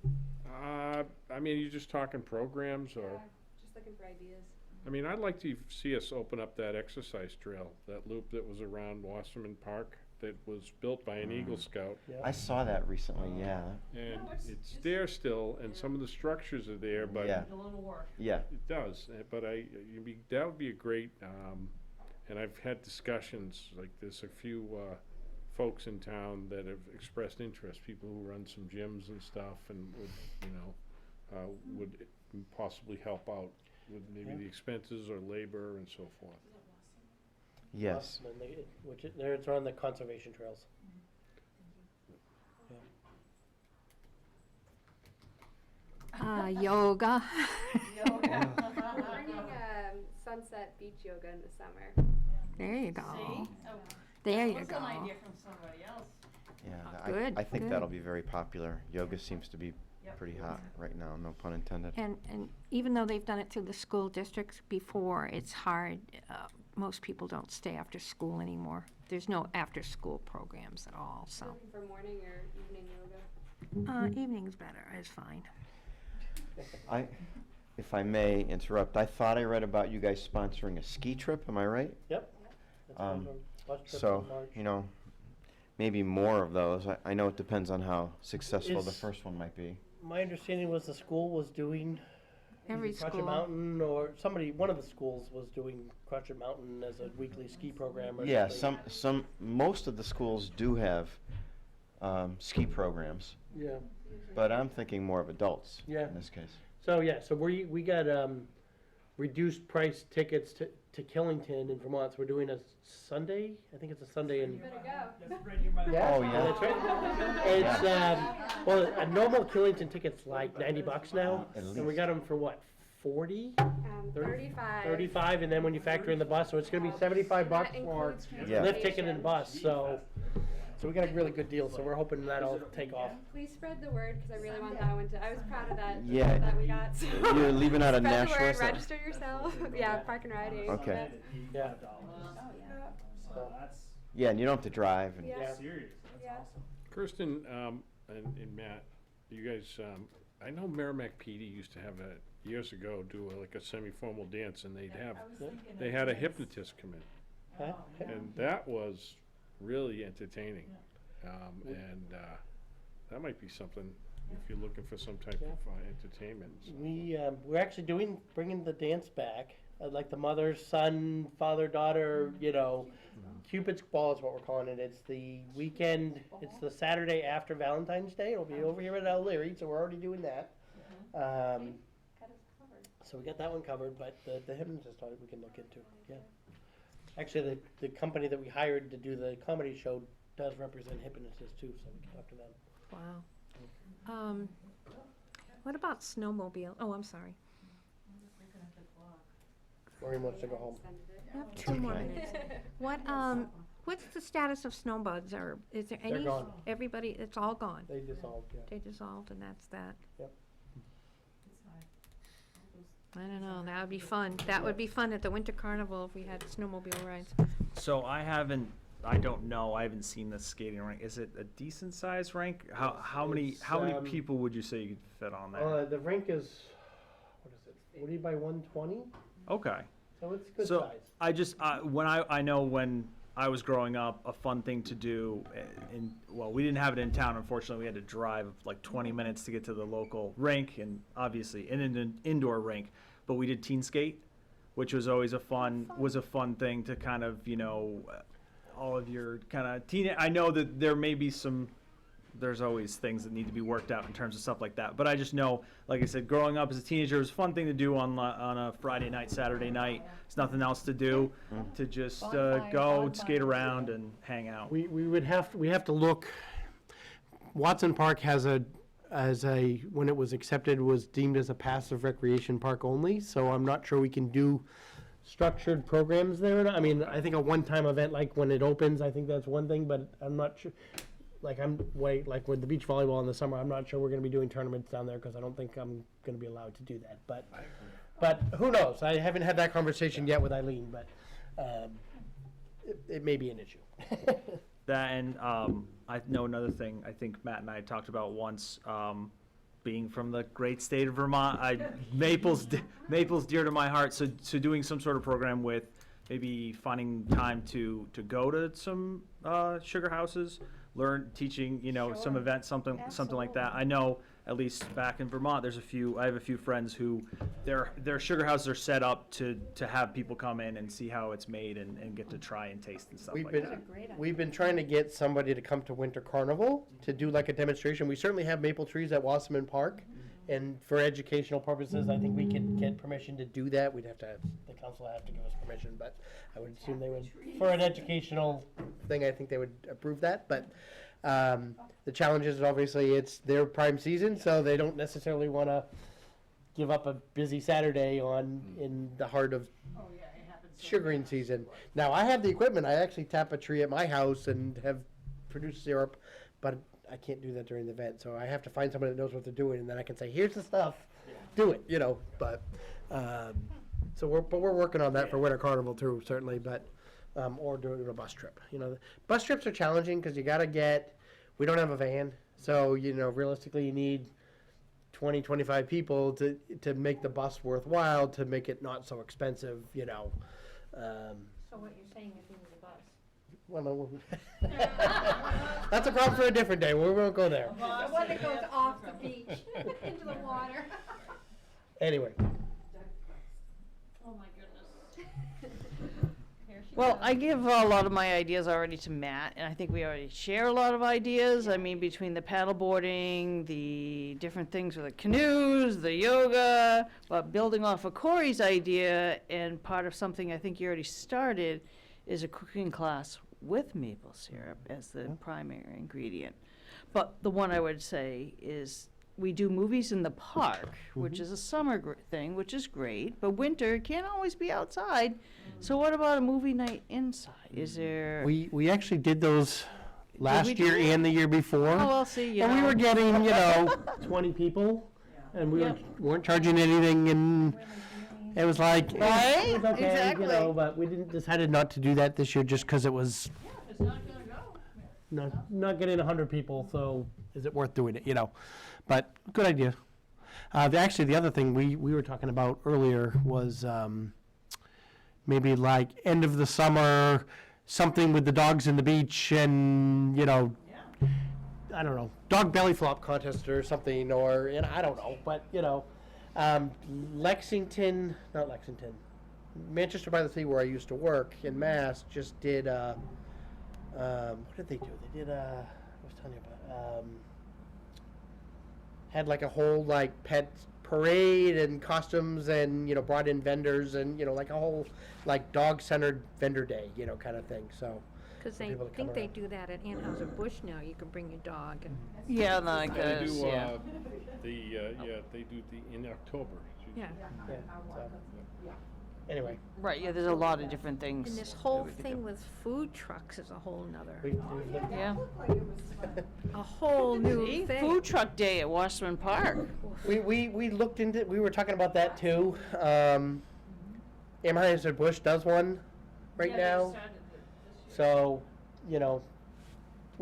I mean, you just talking programs or? Yeah, just looking for ideas. I mean, I'd like to see us open up that exercise trail, that loop that was around Wasserman Park that was built by an Eagle Scout. I saw that recently, yeah. And No, it's it's just- there still, and some of the structures are there, but Yeah. A little work. Yeah, it does. But that would be a great, and I've had discussions, like there's a few folks in town that have expressed interest, people who run some gyms and stuff and would, would possibly help out with maybe the expenses or labor and so forth. yes. And it's on the conservation trails. Yoga. We're bringing sunset beach yoga in the summer. There you go. See? There you That's go. an idea from somebody else. Yeah, Good, I think good. that'll be very popular. Yoga seems to be Yep. pretty hot right now, no pun intended. And even though they've done it through the school districts before, it's hard. Most people don't stay after school anymore. There's no after-school programs at all, so. Looking for morning or evening yoga? Evening's better, is fine. If I may interrupt, I thought I read about you guys sponsoring a ski trip, am I right? Yep. That's Um, one bus trip So, in March. you know, maybe more of those. I know it depends on how successful the Is- first one might be. My understanding was the school was doing Every either Crutched school. Mountain, or one of the schools was doing Crutched Mountain as a weekly ski program or Yeah, something. most of the schools do have ski programs, Yeah. but I'm thinking more of adults Yeah. in this case. So, yeah, so we got reduced price tickets to Killington in Vermont. So we're doing a Sunday, I think it's a Sunday in. You better go. Yeah, Oh, yeah. that's right. It's, well, a normal Killington ticket's like $90 now, At and we least. got them for what, 40? 35. 35, and then when you factor in the bus, so it's gonna be 75 bucks That for includes Yeah. lift ticket transportation. and bus, so we got a really good deal, so we're hoping that'll take off. Please spread the word, because I really want that one to, I was proud of that, Yeah. that we got, so. You're leaving out a Spread the Nashua. word, so- register yourself, yeah, Park and Ride. Okay. Yeah. So that's Yeah, and you don't have to drive. And Yeah. serious. That's Yeah. awesome. Kirsten, and Matt, you guys, I know Merrimack PD used to have years ago, do like a semi-formal dance, and they had a hypnotist come in. Huh? And that was really entertaining. And that might be something, if you're looking for some type of entertainment. So. We're actually bringing the dance back, like the mother, son, father, daughter, Cupid's ball is what we're calling it. It's the weekend, it's the Saturday after Valentine's Day. It'll be over here at O'Leary, so we're already doing that. Got us covered. So we got that one covered, but the hypnotist audit we can look into, yeah. Actually, the company that we hired to do the comedy show does represent hypnotists too, so we can talk to them. Wow. What about snowmobile? Oh, I'm sorry. Maureen wants to go home. I have 2 more okay. minutes. What's the status of snowbugs, or is there They're any? gone. Everybody, it's all gone. They dissolved, yeah. They dissolved, and that's that. Yep. I don't know, that would be fun. That would be fun at the Winter Carnival if we had snowmobile rides. So I don't know, I haven't seen the skating rink. Is it a decent sized rink? How many It's, people would you say you could fit on there? The rink is, what is it, 40 by 120? Okay. So it's good So size. I just I know when I was growing up, a fun thing to do we didn't have it in town, unfortunately. We had to drive like 20 minutes to get to the local rink, and obviously an indoor rink, but we did teen skate, which was always a fun thing to kind of, all of your kind of teen. I know that there may be there's always things that need to be worked out in terms of stuff like that. But I just know, like I said, growing up as a teenager, it was a fun thing to do on a Friday night, Saturday night. There's nothing else to do, to just go skate around and hang out. We have to look. Watson Park has when it was accepted, was deemed as a passive recreation park only. So I'm not sure we can do structured programs there. I mean, I think a one-time event like when it opens, I think that's one thing, but I'm not sure. like like with the beach volleyball in the summer, I'm not sure we're gonna be doing tournaments down there, cause I don't think I'm gonna be allowed to do that, but who knows? I haven't had that conversation yet with Eileen, but, it may be an issue. That and I know another thing I think Matt and I had talked about once, being from the great state of Vermont, Maple's dear to my heart. So doing some sort of program with maybe finding time to go to some sugar houses, teaching some events, something like that. I know at least back in Vermont, I have a few friends who their sugar houses are set up to have people come in and see how it's made and get to try and taste and stuff like that. We've been trying to get somebody to come to Winter Carnival to do like a demonstration. We certainly have maple trees at Wasserman Park, and for educational purposes, I think we could get permission to do that. We'd have to the council have to give us permission, but I would assume they would, for an educational thing, I think they would approve that, but the challenge is obviously it's their prime season, so they don't necessarily want to give up a busy Saturday in the heart of sugaring season. Now, I have the equipment. I actually tap a tree at my house and have produced syrup, but I can't do that during the event, so I have to find somebody that knows what they're doing, and then I can say, here's the stuff, do it, but so we're working on that for Winter Carnival too, certainly, but or doing a bus trip. Bus trips are challenging because we don't have a van, so realistically you need 20, 25 people to make the bus worthwhile, to make it not so expensive. So what you're saying is we need a bus? Well, no, that's a problem for a different day. We won't go there. The one that goes off the beach into the water. Anyway. Oh my goodness. Well, I give a lot of my ideas already to Matt, and I think we already share a lot of ideas. I mean, between the paddleboarding, the different things with the canoes, the yoga, but building off of Corey's idea, and part of something I think you already started is a cooking class with maple syrup as the primary ingredient. But the one I would say is we do movies in the park, which is a summer thing, which is great, but winter can't always be outside. So what about a movie night inside? Is there? We actually did those last we do year it? and the year before. Oh, well, see, and we were getting 20 people, and we weren't charging anything, and it was like Right? it was okay, Exactly. but we decided not to do that this year just because it was It's not gonna go. not getting 100 people. So is it worth doing it? But good idea. Actually, the other thing we were talking about earlier was maybe like end of the summer, something with the dogs in the beach, and I don't know, dog belly flop contest or something, or I don't know, but Manchester by the Sea, where I used to work in Mass, just did what did they do? They did I was telling you about had like a whole pet parade and costumes, and brought in vendors, and like a whole dog-centered vendor day, kind of thing. So Because they people to come think they around. do that at Anheuser-Busch now. You can bring your dog and. Yeah, like They this, do, yeah. they do in October. Yeah. Yeah, so, anyway, Right, yeah, there's a lot of different things. And this that whole we could thing do. with food trucks is a whole nother, we've looked Yeah. a whole new See, thing. food truck day at Wasserman Park. we looked into. We were talking about that too. Anheuser-Busch does one right now, so we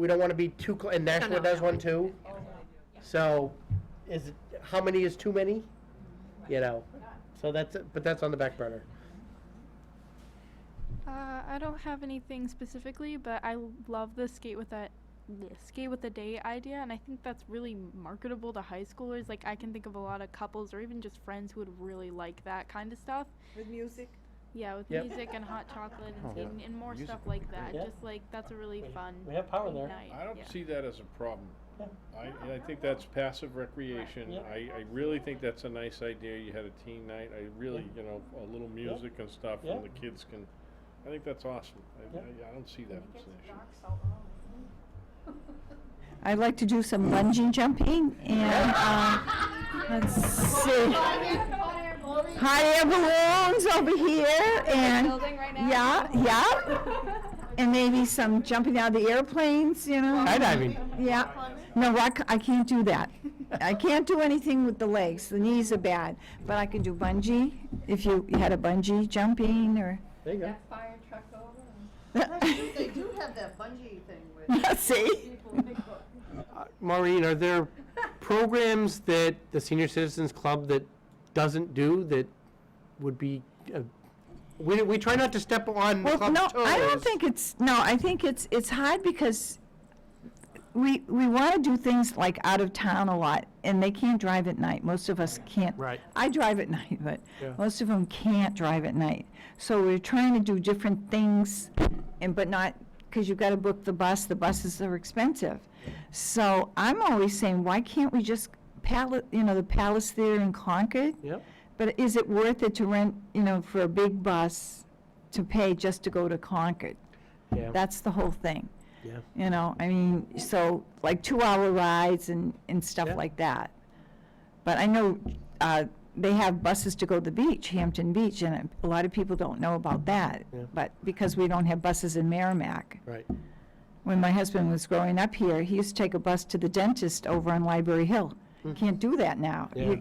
don't want to be too. And Nashua does one too. So, how many is too many? So but that's on the back burner. I don't have anything specifically, but I love the skate with the day idea, and I think that's really marketable to high schoolers. Like, I can think of a lot of couples or even just friends who would really like that kind of stuff. With music? Yeah, with Yep. music and hot chocolate and Oh. skating and more Music stuff would be like that. great. Just like that's a really fun We have power there. night. I don't yeah. see that as a problem. Yeah. I think that's passive recreation. Yep. I really think that's a nice idea. You had a teen night. I really, a little music and stuff, Yep. and the kids can, I think that's awesome. Yep. I don't see that as an issue. I'd like to do some bungee jumping, and let's see. Hot air balloons over here, and Building right now? yeah. And maybe some jumping out of the airplanes, you know? Skydiving. Yeah. No, I can't do that. I can't do anything with the legs. The knees are bad. But I can do bungee, if you had a bungee jumping or. There you go. Fire truck over. They do have that bungee thing with. See? Maureen, are there programs that the Senior Citizens Club that doesn't do that would be, we try not to step on the Well, club's no, toes. I don't think I think it's hard because we want to do things like out of town a lot, and they can't drive at night. Most of us can't. Right. I drive at night, but Yeah. most of them can't drive at night. So we're trying to do different things, but not, because you've got to book the bus. The buses are expensive. So I'm always saying, why can't we just the Palace Theater in Concord? Yep. But is it worth it to rent, for a big bus to pay just to go to Concord? Yeah. That's the whole thing. Yeah. I mean, so like 2-hour rides and stuff Yeah. like that. But I know they have buses to go to the beach, Hampton Beach, and a lot of people don't know about that. Yeah. But because we don't have buses in Merrimack. Right. When my husband was growing up here, he used to take a bus to the dentist over on Library Hill. Can't do that now. Yeah.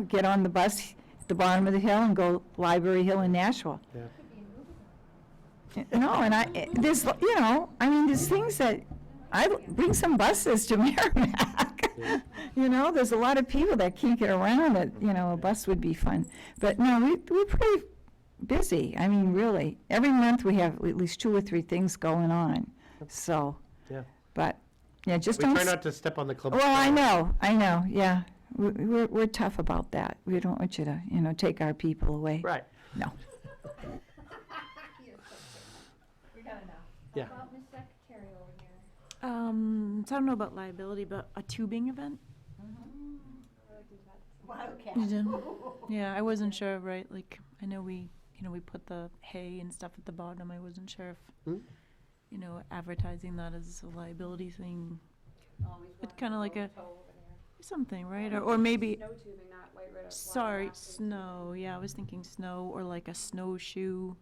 Get on the bus at the bottom of the hill and go Library Hill in Nashville. Yeah. No, and there's things that, bring some buses to Merrimack. Yeah. There's a lot of people that can't get around that, a bus would be fun. But no, we're pretty busy. I mean, really. Every month we have at least 2 or 3 things going on. So, Yeah. but, yeah, just We don't. try not to step on the club's Well, I toes. know, yeah. We're tough about that. We don't want you to, take our people away. Right. No. We got enough. Yeah. How about Ms. Secretary over here? So I don't know about liability, but a tubing event? Wildcat. You did? Yeah, I wasn't sure, right, like, I know we put the hay and stuff at the bottom, I wasn't sure if, Hmm? advertising that as a liability thing, it's kinda like a, something, right, or maybe, Snow tubing, not white ribbon. sorry, snow, yeah, I was thinking snow, or like a snowshoe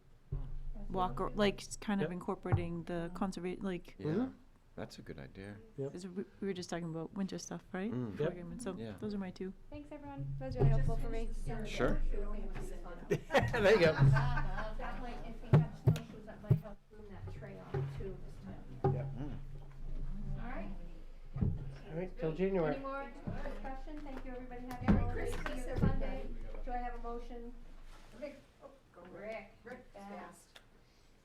walk, or like, it's kind of Yep. incorporating the conservation, like, Yeah, that's a good idea. 'cause we were just talking about winter stuff, right? Mm. For Yep. argument, So, Yeah. those are my 2. Thanks, everyone. That was really helpful for me. Sure. There you go. That might, if we have snowshoes, that might help groom that trail too this time. Yep. All right. All right, till January. Any more discussion? Thank you, everybody. Happy holidays. See you Sunday. Do I have a motion? Rick. Rick fast.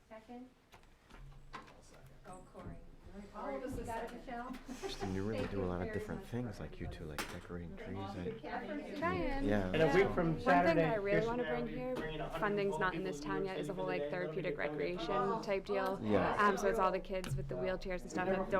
Second? Go Cory. All of us, you got it, Michelle? Interesting, you really do a lot of different things, like you two, like decorating trees. Diane. Yeah. And a week from One thing Saturday. that I really here's want to Saturday, bring here, bringing 112 funding's not in this people town to yet, is a whole Elizabeth like Day, therapeutic Elizabeth Day. recreation type deal. Yeah. So it's all the kids with the wheelchairs and stuff that don't